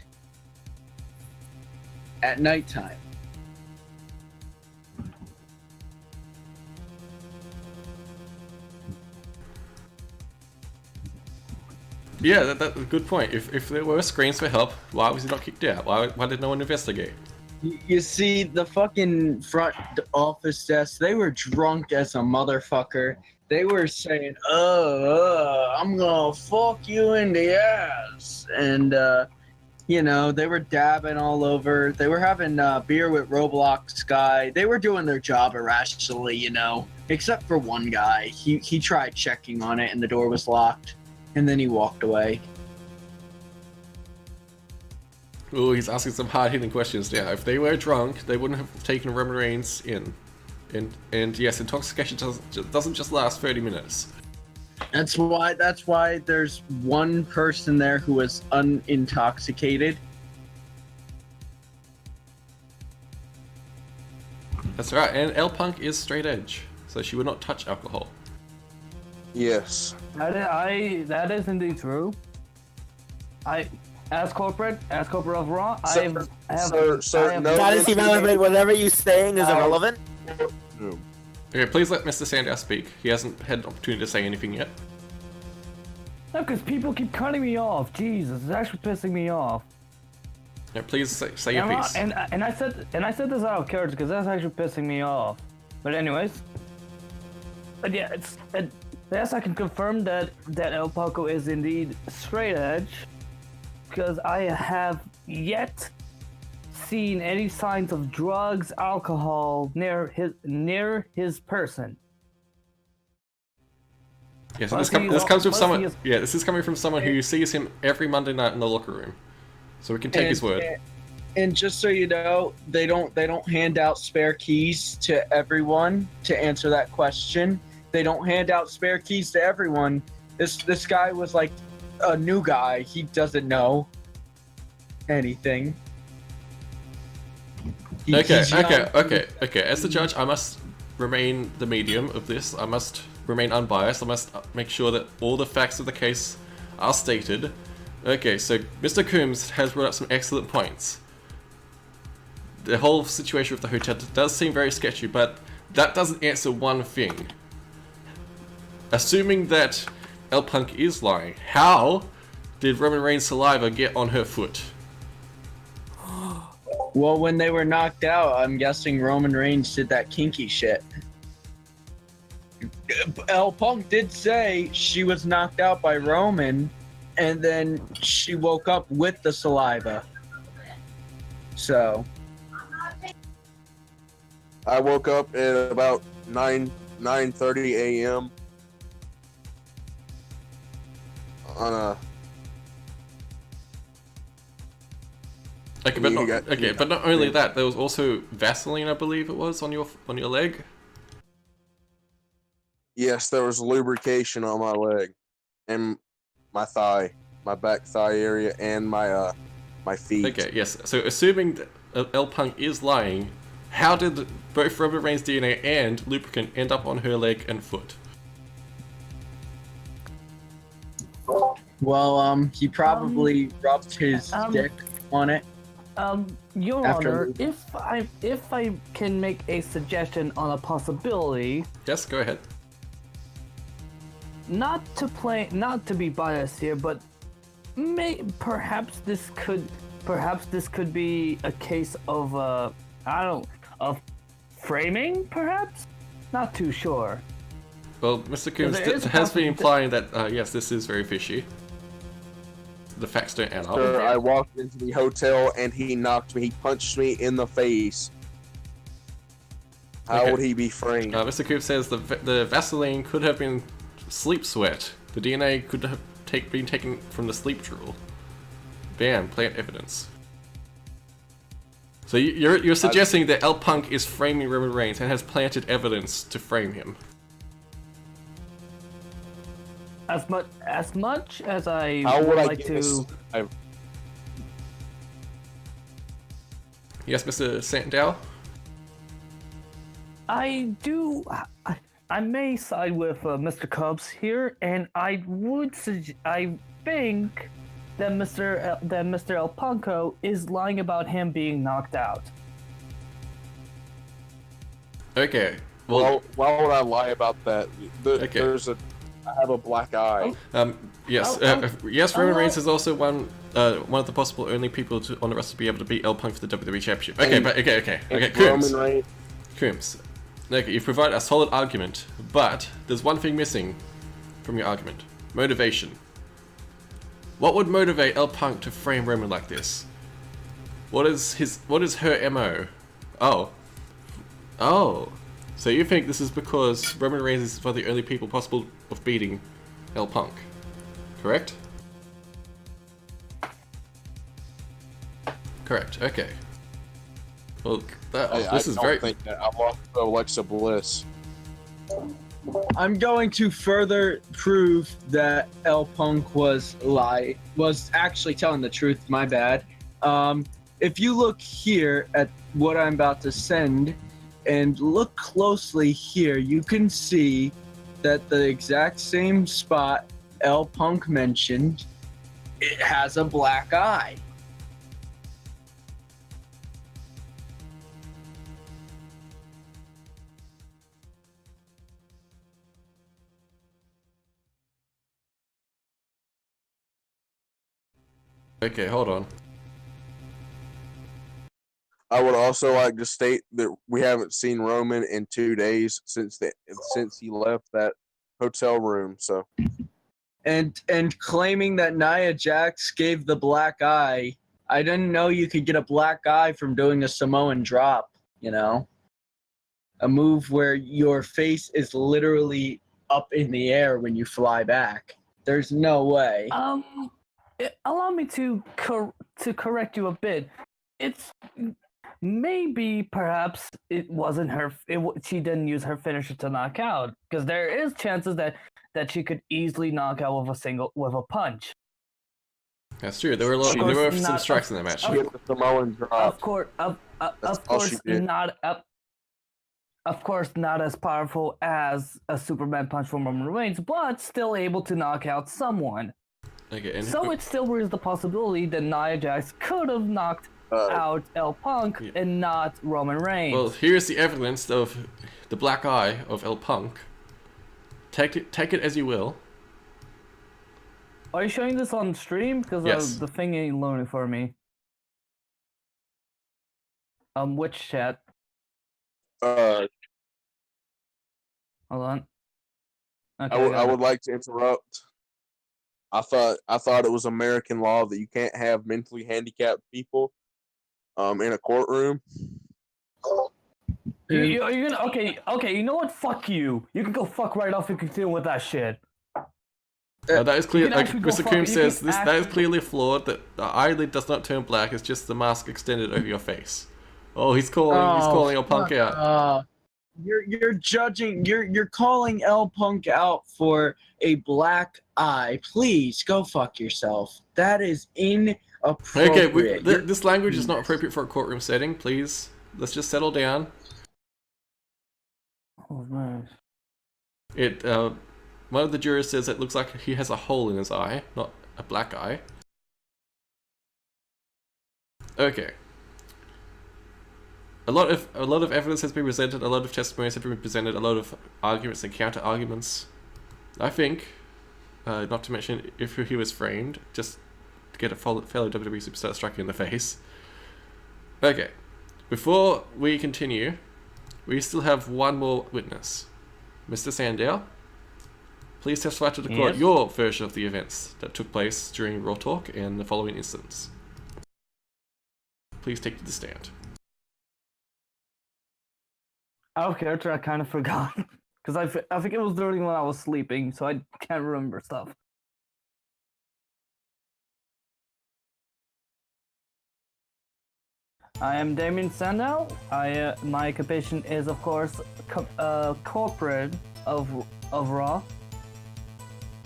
At nighttime. Yeah, that's a good point. If there were screams for help, why was he not kicked out? Why did no one investigate? You see, the fucking front office desk, they were drunk as a motherfucker. They were saying, I'm gonna fuck you in the ass. And, they were dabbing all over. They were having beer with Roblox guy. They were doing their job irrationally, except for one guy. He tried checking on it and the door was locked. And then he walked away. Oh, he's asking some hard-hitting questions now. If they were drunk, they wouldn't have taken Roman Reigns in. And yes, intoxication doesn't just last 30 minutes. That's why there's one person there who was unintoxicated. That's right, and L Punk is straight edge, so she would not touch alcohol. Yes. That is indeed true. As corporate of Raw, Sir, no. That is irrelevant. Whatever you're saying is irrelevant. Okay, please let Mr. Sandow speak. He hasn't had an opportunity to say anything yet. No, because people keep cutting me off. Jesus, it's actually pissing me off. Yeah, please say your piece. And I said this out of character because that's actually pissing me off. But anyways, but yeah, yes, I can confirm that El Paco is indeed straight edge, because I have yet seen any signs of drugs, alcohol near his person. Yeah, so Plus this comes from plus someone. he is- Yeah, this is coming from someone who sees him every Monday night in the locker room, so we can take his word. And just so you know, they don't hand out spare keys to everyone to answer that question. They don't hand out spare keys to everyone. This guy was like a new guy. He doesn't know anything. He's young. Okay. As the judge, I must remain the medium of this. I must remain unbiased. I must make sure that all the facts of the case are stated. Okay, so Mr. Coombs has brought up some excellent points. The whole situation with the hotel does seem very sketchy, but that doesn't answer one thing. Assuming that El Punk is lying, how did Roman Reigns' saliva get on her foot? Well, when they were knocked out, I'm guessing Roman Reigns did that kinky shit. El Punk did say she was knocked out by Roman, and then she woke up with the saliva. So I woke up at about 9:30 a.m. on a. Okay, but not only that, there was also Vaseline, I believe it was, on your leg. Yes, there was lubrication on my leg and my thigh, my back thigh area, and my feet. Okay, yes. So assuming that El Punk is lying, how did both Roman Reigns' DNA and lubricant end up on her leg and foot? well, he probably rubbed his dick on it. Your After Honor, if I can make a suggestion on a possibility, Yes, go ahead. not to be biased here, but perhaps this could be a case of of framing, perhaps. Not too sure. Well, Mr. Coombs There is a has been possibility- implying that yes, this is very fishy. The facts don't add up. Sir, I walked into the hotel and he knocked me. He punched me in the face. How Okay. would he be framed? Mr. Coombs says the Vaseline could have been sleep sweat. The DNA could have been taken from the sleep drool. Bam, plant evidence. So you're suggesting that El Punk is framing Roman Reigns and has planted evidence to frame him. As much as I How would would I like get to. this? Yes, Mr. Sandow? I do. I may side with Mr. Cubs here, and I think that Mr. El Punko is lying about him being knocked out. Okay. Well, Why would I lie about that? Okay. I have a black eye. yes. Yes, Roman Reigns is also one of the possible only people on the roster to be able to beat El Punk for the WWE Championship. Okay, And Coombs. Roman Reigns. Coombs. Okay, you provide a solid argument, but there's one thing missing from your argument. Motivation. What would motivate El Punk to frame Roman like this? What is her MO? Oh. So you think this is because Roman Reigns is one of the only people possible of beating El Punk, correct? Correct, okay. Well, this is very... I don't think that. I lost to Alexa Bliss. I'm going to further prove that El Punk was actually telling the truth. My bad. If you look here at what I'm about to send, and look closely here, you can see that the exact same spot El Punk mentioned, it has a black eye. Okay, hold on. I would also like to state that we haven't seen Roman in 2 days since he left that hotel room. So, And claiming that Nia Jax gave the black eye. I didn't know you could get a black eye from doing a Samoan drop, you know? A move where your face is literally up in the air when you fly back. There's no way. Allow me to correct you a bit. It's maybe perhaps it wasn't her. She didn't use her finisher to knock out, because there is chances that she could easily knock out with a punch. That's true. There were some strikes in that match. she hit the Samoan drop. Of course, all she did. Of course, not as powerful as a Superman punch from Roman Reigns, but still able to knock out someone. Okay, and So it still is the possibility that Nia Jax could have knocked out El Punk and not Roman Reigns. well, here's the evidence of the black eye of El Punk. Take it as you will. Are you showing this on stream? Because Yes. the thing ain't loading for me. Which chat? Uh, Hold on. Okay, I would like to interrupt. I thought it was American law that you can't have mentally handicapped people in a courtroom. You're gonna okay. You know what? Fuck you. You can go fuck right off and continue with that shit. That is clear. can Like actually go Mr. fuck- Coombs you says, can that is actually- clearly flawed. That the eyelid does not turn black. It's just the mask extended over your face. Oh, he's calling a punk fuck out. off. You're judging. You're calling L Punk out for a black eye. Please go fuck yourself. That is inappropriate. Okay, this language is not appropriate for a courtroom setting. Please, let's just settle down. Oh man. One of the jurors says it looks like he has a hole in his eye, not a black eye. Okay. A lot of evidence has been presented, a lot of testimonies have been presented, a lot of arguments and counter arguments. I think, not to mention if he was framed, just to get a fellow WWE superstar struck in the face. Okay. Before we continue, we still have one more witness. Mr. Sandow, please testify to the court Yes. your version of the events that took place during Raw Talk and the following incidents. Please take to the stand. Out of character, I kind of forgot. Because I think it was during when I was sleeping, so I can't remember stuff. I am Damien Sandow. My occupation is, of course, corporate of Raw.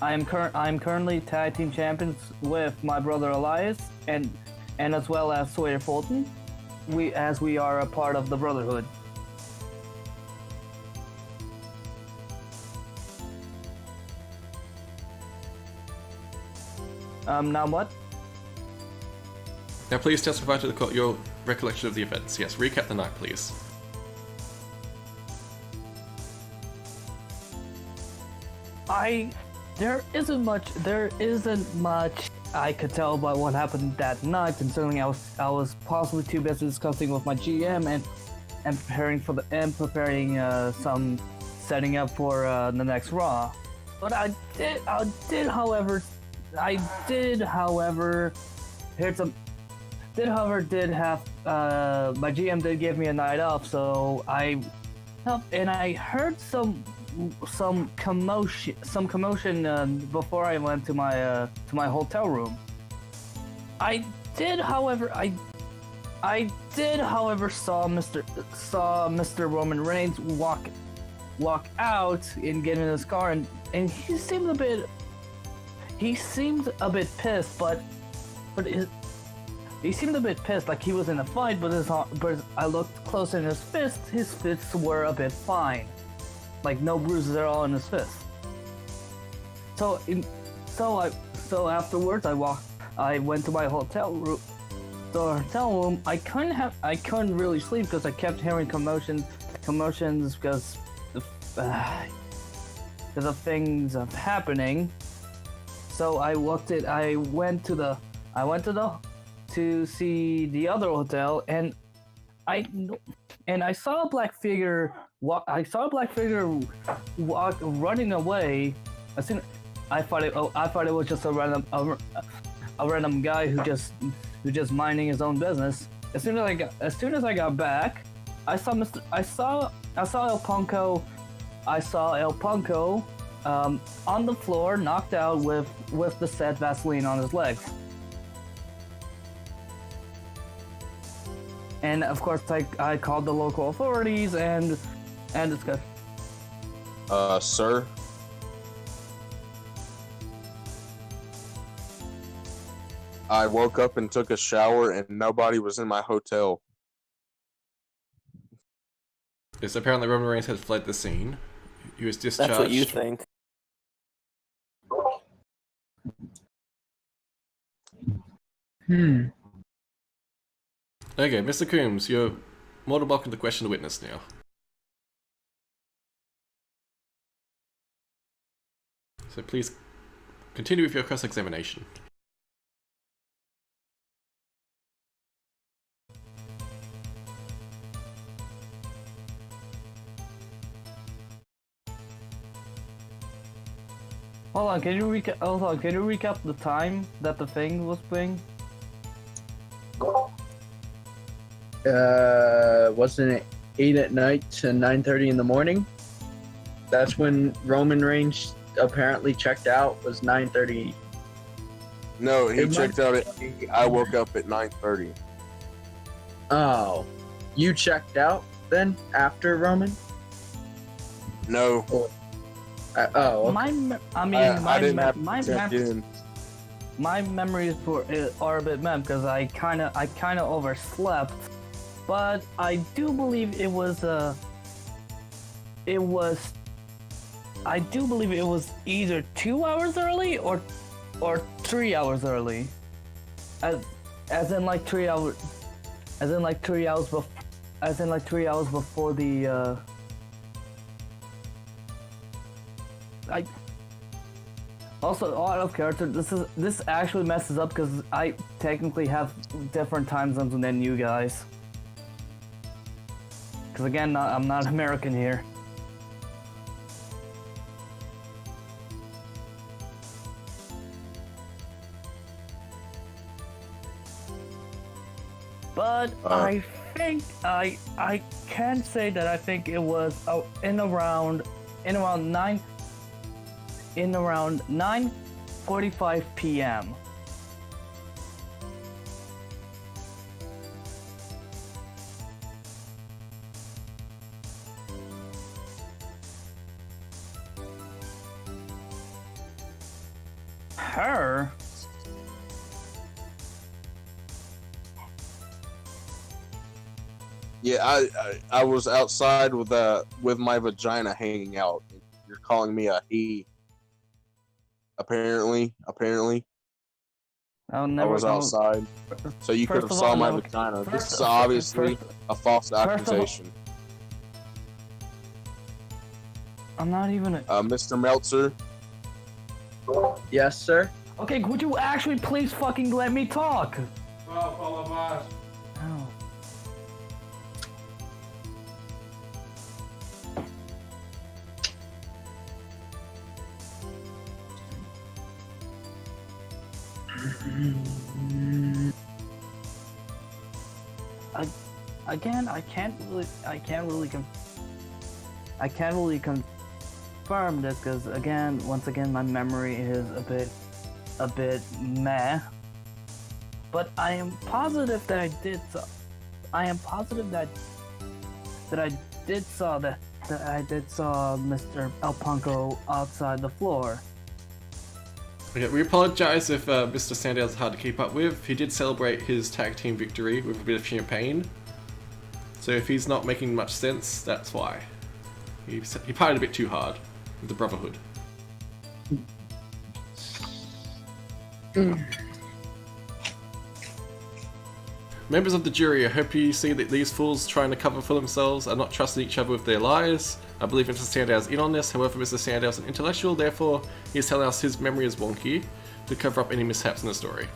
I'm currently tag team champions with my brother Elias and as well as Sawyer Fulton. We are a part of the Brotherhood. Now what? Now please testify to the court your recollection of the events. Yes, recap the night, please. There isn't much I could tell about what happened that night, considering I was possibly too busy discussing with my GM and preparing some setting up for the next Raw. But I did however have my GM did give me a night off, so I heard some commotion before I went to my hotel room. I did however saw Mr. Roman Reigns walk out and get in his car, and he seemed a bit pissed, but he seemed a bit pissed, like he was in a fight, but I looked close in his fists were a bit fine. Like no bruises at all in his fist. So afterwards I went to my hotel room. I couldn't really sleep because I kept hearing commotions because of things happening. So I went to see the other hotel, and I saw a black figure running away. I thought it was just a random guy who just minding his own business. As soon as I got back, I saw El Punko. I saw El Punko on the floor, knocked out with the set Vaseline on his legs. And of course, I called the local authorities and it's good. Sir? I woke up and took a shower and nobody was in my hotel. Yes, apparently Roman Reigns has fled the scene. He was discharged. That's what you think. Okay, Mr. Coombs, you're more than welcome to question the witness now. So please continue with your cross-examination. Hold on, can you recap the time that the thing was playing? Wasn't it 8 at night to 9:30 in the morning? That's when Roman Reigns apparently checked out. Was 9:30. No, he It might- checked out at 8. I woke up at 9:30. Oh, you checked out then after Roman? No, Oh, My I didn't have to check in. my memories are a bit mem because I kind of overslept, but I do believe I do believe it was either 2 hours early or 3 hours early, as in like 3 hours, before the I. Also, out of character, this actually messes up because I technically have different time zones than you guys. Because again, I'm not American here. But I think I can say that I think it was in around 9:45 p.m. Her? Yeah, I was outside with my vagina hanging out. You're calling me a he? Apparently, I'll I never. was outside, so you could have First of saw all, my no. vagina. This First- is obviously a false of all- accusation. I'm not even. Mr. Meltzer, yes, sir. Okay, would you actually please fucking let me talk? Oh. Again, I can't really confirm this because once again, my memory is a bit meh. But I am positive that I did. I am positive that I did saw Mr. El Punko outside the floor. Okay, we apologise if Mr. Sandale's hard to keep up with. He did celebrate his tag team victory with a bit of champagne. So if he's not making much sense, that's why. He partied a bit too hard with the Brotherhood. Members of the jury, I hope you see that these fools trying to cover for themselves are not trusting each other with their lies. I believe Mr. Sandale's in on this, however Mr. Sandale's an intellectual, therefore he's telling us his memory is wonky to cover up any mishaps in the story.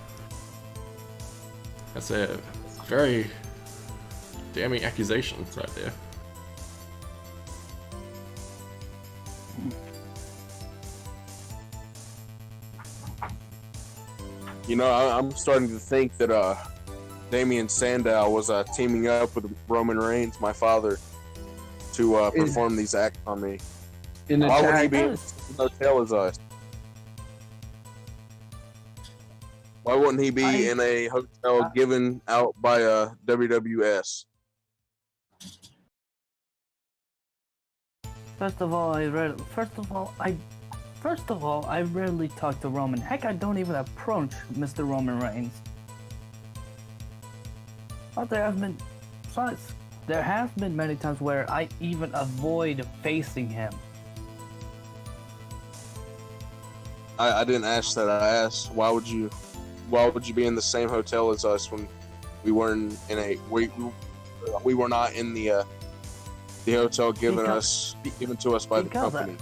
That's a very damning accusation right there. you know, I'm starting to think that Damian Sandow was teaming up with Roman Reigns, my father, to perform these acts on me. In a Why would he tag, be in the same hotel as us? Why wouldn't he be in a hotel given out by WWS? First of all, I rarely talk to Roman. Heck, I don't even approach Mr. Roman Reigns. But there has been many times where I even avoid facing him. I didn't ask that. I asked why would you be in the same hotel as us when we weren't in a we were not in the hotel given to us by the company.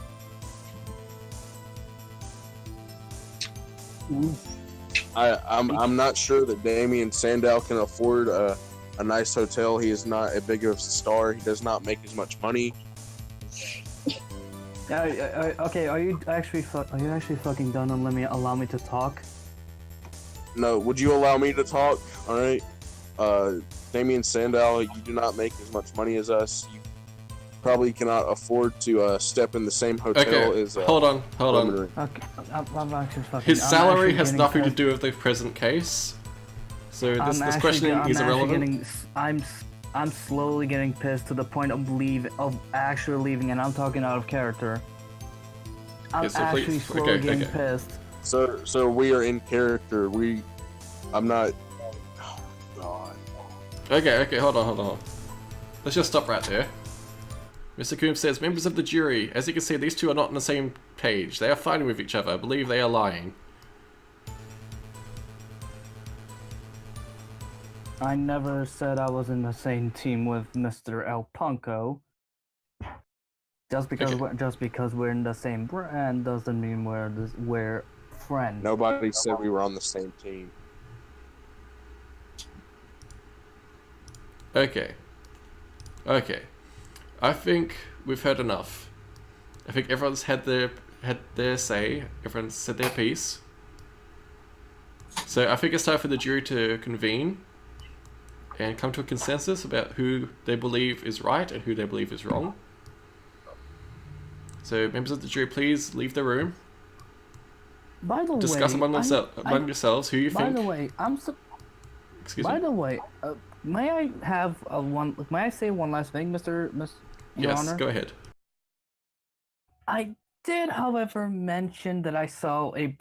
I'm not sure that Damian Sandow can afford a nice hotel. He is not a big of a star. He does not make as much money. Okay, are you actually fucking done and allow me to talk? No, would you allow me to talk? All right. Damien Sandow, you do not make as much money as us. You probably cannot afford to step in the same hotel Okay, as. hold on. Okay, I'm actually fucking. His I'm salary actually has getting nothing to pissed. do with the present case. So this I'm questioning is irrelevant. I'm slowly getting pissed to the point of actually leaving, and I'm talking out of character. I'm Okay, so actually please- slowly okay, getting okay. pissed. So we are in character. I'm not. Oh God. Okay, hold on. Let's just stop right there. Mr. Coombs says, members of the jury, as you can see, these two are not on the same page. They are fighting with each other. I believe they are lying. I never said I was in the same team with Mr. El Punko. Just because we're in the same brand doesn't mean we're friends. Nobody said we were on the same team. Okay. I think we've heard enough. I think everyone's had their say. Everyone's said their piece. So I think it's time for the jury to convene and come to a consensus about who they believe is right and who they believe is wrong. So members of the jury, please leave the room. By the Discuss way, among yourselves who you think. By the way, Excuse By me. the way, may I have May I say one last thing, Your Yes, Honor? go ahead. I did, however, mention that I saw a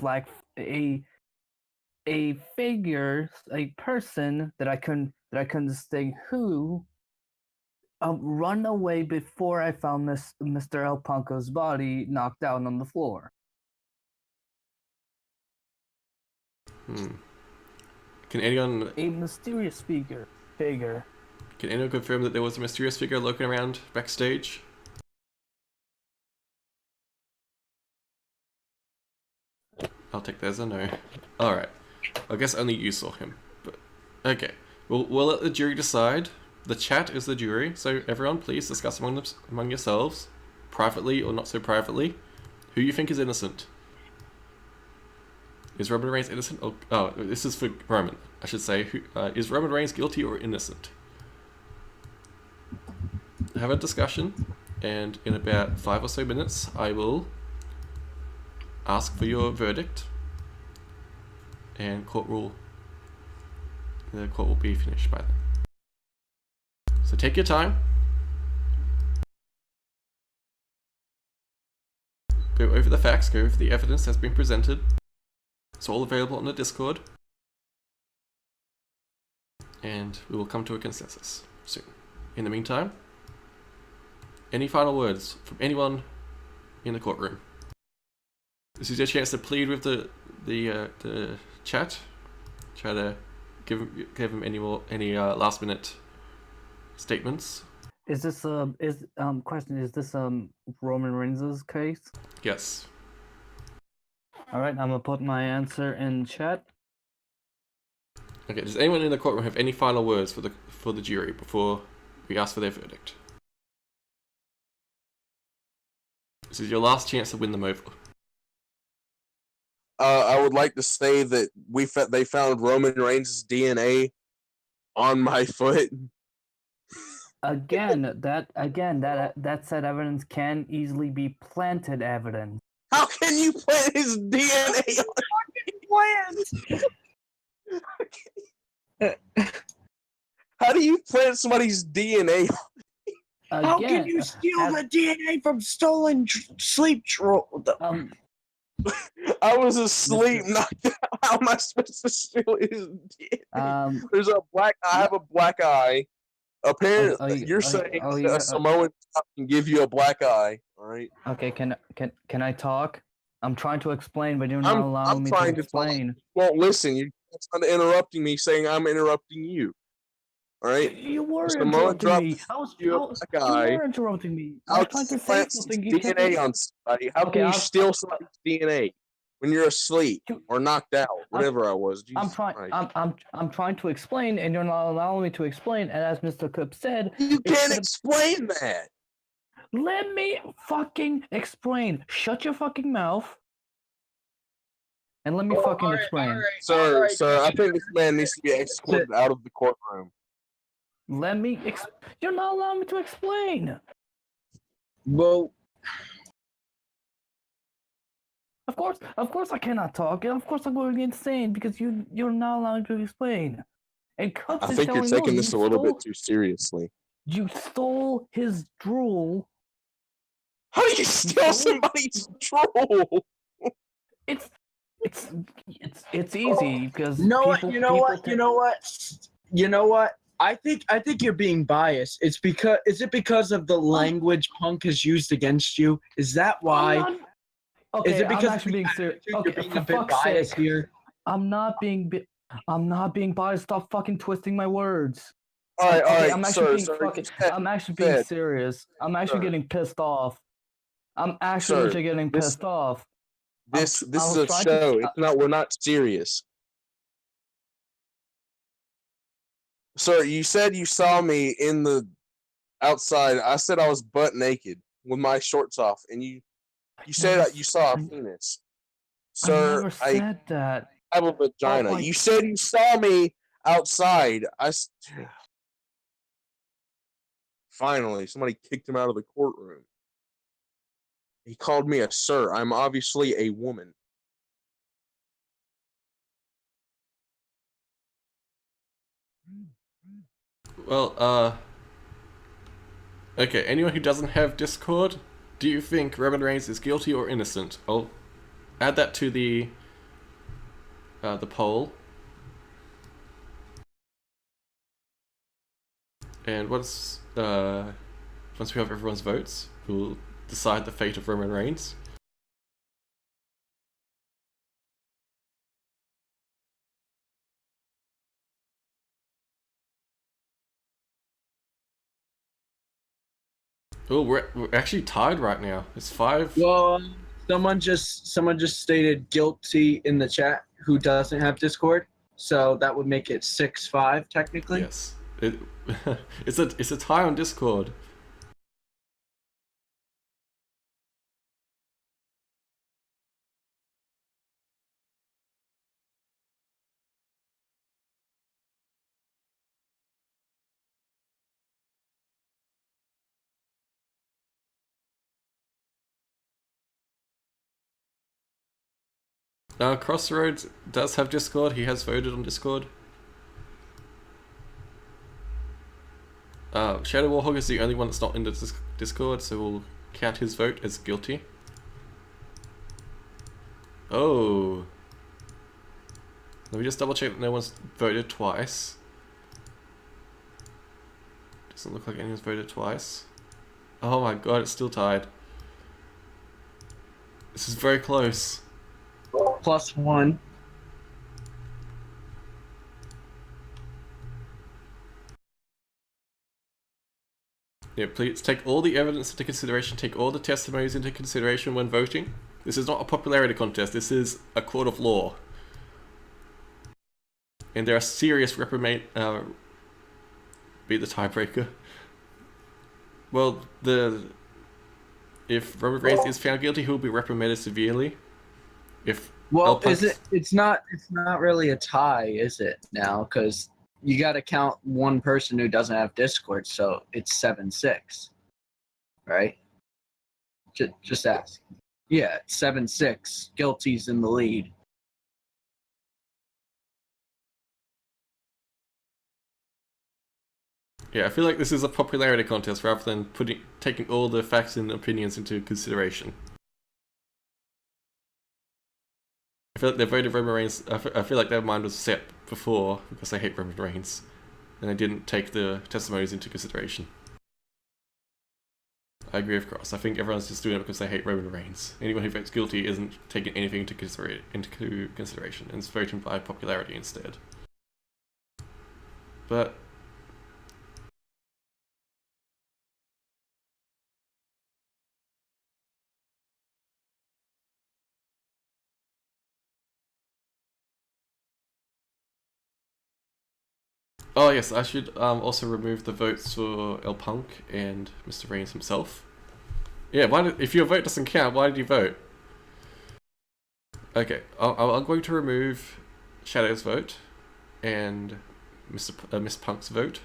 figure, a person that I couldn't distinguish who, run away before I found Mr. El Punko's body knocked out on the floor. Can anyone A mysterious figure. Can anyone confirm that there was a mysterious figure lurking around backstage? I'll take that as a no. Alright. I guess only you saw him. But okay. We'll let the jury decide. The chat is the jury, so everyone please discuss among yourselves, privately or not so privately, who you think is innocent. Is Roman Reigns innocent? Oh, this is for Roman, I should say. Is Roman Reigns guilty or innocent? Have a discussion, and in about 5 or so minutes, I will ask for your verdict, and the court will be finished by then. So take your time. Go over the facts, go over the evidence that's been presented. It's all available on the Discord. And we will come to a consensus soon. In the meantime, any final words from anyone in the courtroom? This is your chance to plead with the chat. Try to give him any last minute statements. Is this question? Is this Roman Reigns' case? Yes. All right, I'm gonna put my answer in chat. Okay. Does anyone in the courtroom have any final words for the jury before we ask for their verdict? This is your last chance to win them over. I would like to say that they found Roman Reigns' DNA on my foot. That said evidence can easily be planted evidence. How can you plant his DNA on? How do you plant somebody's DNA? How can you steal the DNA from stolen sleep I was asleep, knocked out. How am I supposed to steal his DNA? There's a black. I have a black eye. Apparently, you're saying a Samoan can give you a black eye. All right. Okay, can I talk? I'm trying to explain, but you're not allowing me to explain. You won't listen. You're interrupting me, saying I'm interrupting you. All right. You were Samoan interrupting me. you were interrupting me. I was trying to say plant something. DNA on somebody. How can you steal somebody's DNA when you're asleep or knocked out? Whatever I was. I'm trying to explain, and you're not allowing me to explain. And as Mr. Cook said, you can't explain that. Let me fucking explain. Shut your fucking mouth. And let me fucking explain. Sir, I think this man needs to be escorted out of the courtroom. Let me You're not allowing me to explain. Well, Of course I cannot talk. And of course I'm going insane because you're not allowing me to explain. And Cups I is think you're telling taking me this a little bit too seriously. you stole his drool. How do you steal somebody's drool? It's easy because you know what? people, You know people what? You know what? You know what? I think you're being biased. Is it because of the language Punk has used against you? Is that why? Okay, Is it because I'm actually being serious. you're Okay, being for a bit fuck's biased sake. here? I'm not being biased. Stop fucking twisting my words. All right, Okay, I'm actually being serious. I'm actually Sir. getting pissed off. I'm actually Sir, legit getting this- pissed off. This I is was a trying show. to- It's not. We're not serious. Sir, you said you saw me in the outside. I said I was butt naked with my shorts off, and you said that you saw a penis. I Sir, never said that. have a vagina. my- You said you saw me outside. Finally, somebody kicked him out of the courtroom. He called me a sir. I'm obviously a woman. Well, okay, anyone who doesn't have Discord, do you think Roman Reigns is guilty or innocent? I'll add that to the poll. And once we have everyone's votes, we'll decide the fate of Roman Reigns. Oh, we're actually tied right now. It's 5. Well, someone just stated guilty in the chat who doesn't have Discord, so that would make it 6-5 technically. Yes. It's a tie on Discord. Crossroads does have Discord. He has voted on Discord. Shadow Warhog is the only one that's not in the Discord, so we'll count his vote as guilty. Oh. Let me just double check that no one's voted twice. Doesn't look like anyone's voted twice. Oh my god, it's still tied. This is very close. +1. Yeah, please take all the evidence into consideration, take all the testimonies into consideration when voting. This is not a popularity contest, this is a court of law. And there are serious be the tiebreaker. Well, if Roman Reigns is found guilty, he'll be reprimanded severely. If Well, it's not really a tie, is it now? Because you got to count one person who doesn't have Discord, so it's 7-6, right? Just ask. Yeah, 7-6. Guilty's in the lead. Yeah, I feel like this is a popularity contest rather than taking all the facts and opinions into consideration. I feel like they voted Roman Reigns. I feel like their mind was set before because they hate Roman Reigns, and they didn't take the testimonies into consideration. I agree with Cross. I think everyone's just doing it because they hate Roman Reigns. Anyone who votes guilty isn't taking anything into consideration and is voting by popularity instead. But oh yes, I should also remove the votes for El Punk and Mr. Reigns himself. Yeah, if your vote doesn't count, why did you vote? Okay, I'm going to remove Shadow's vote and Miss Punk's vote.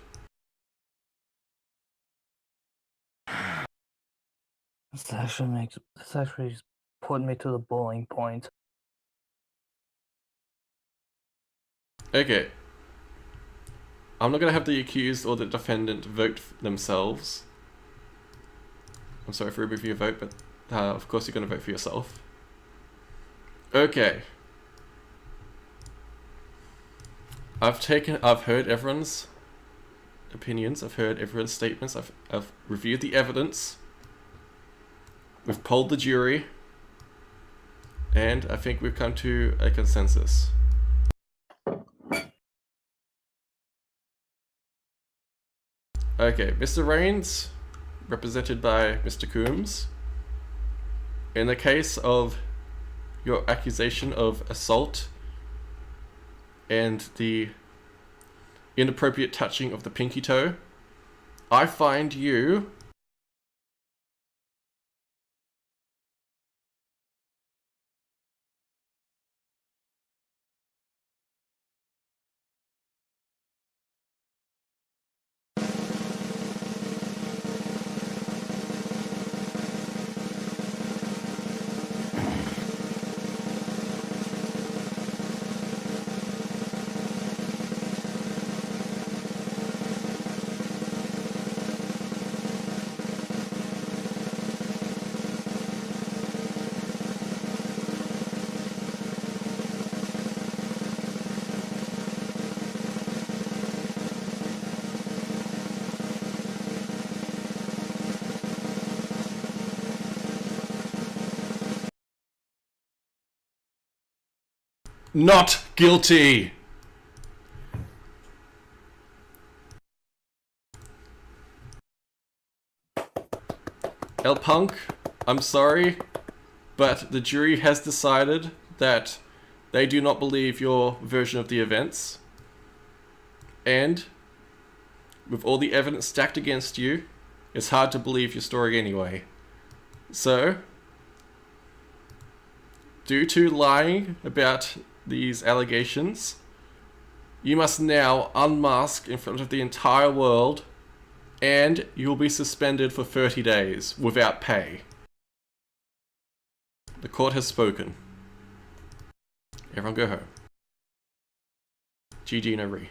This actually just put me to the boiling point. Okay. I'm not going to have the accused or the defendant vote themselves. I'm sorry for removing your vote, but of course you're going to vote for yourself. Okay. I've heard everyone's opinions, I've heard everyone's statements, I've reviewed the evidence. We've polled the jury. And I think we've come to a consensus. Okay, Mr. Rains, represented by Mr. Coombs. In the case of your accusation of assault and the inappropriate touching of the pinky toe, I find you not guilty. El Punk, I'm sorry, but the jury has decided that they do not believe your version of the events. And with all the evidence stacked against you, it's hard to believe your story anyway. So, due to lying about these allegations, you must now unmask in front of the entire world, and you'll be suspended for 30 days without pay. The court has spoken. Everyone go home. GG, no re.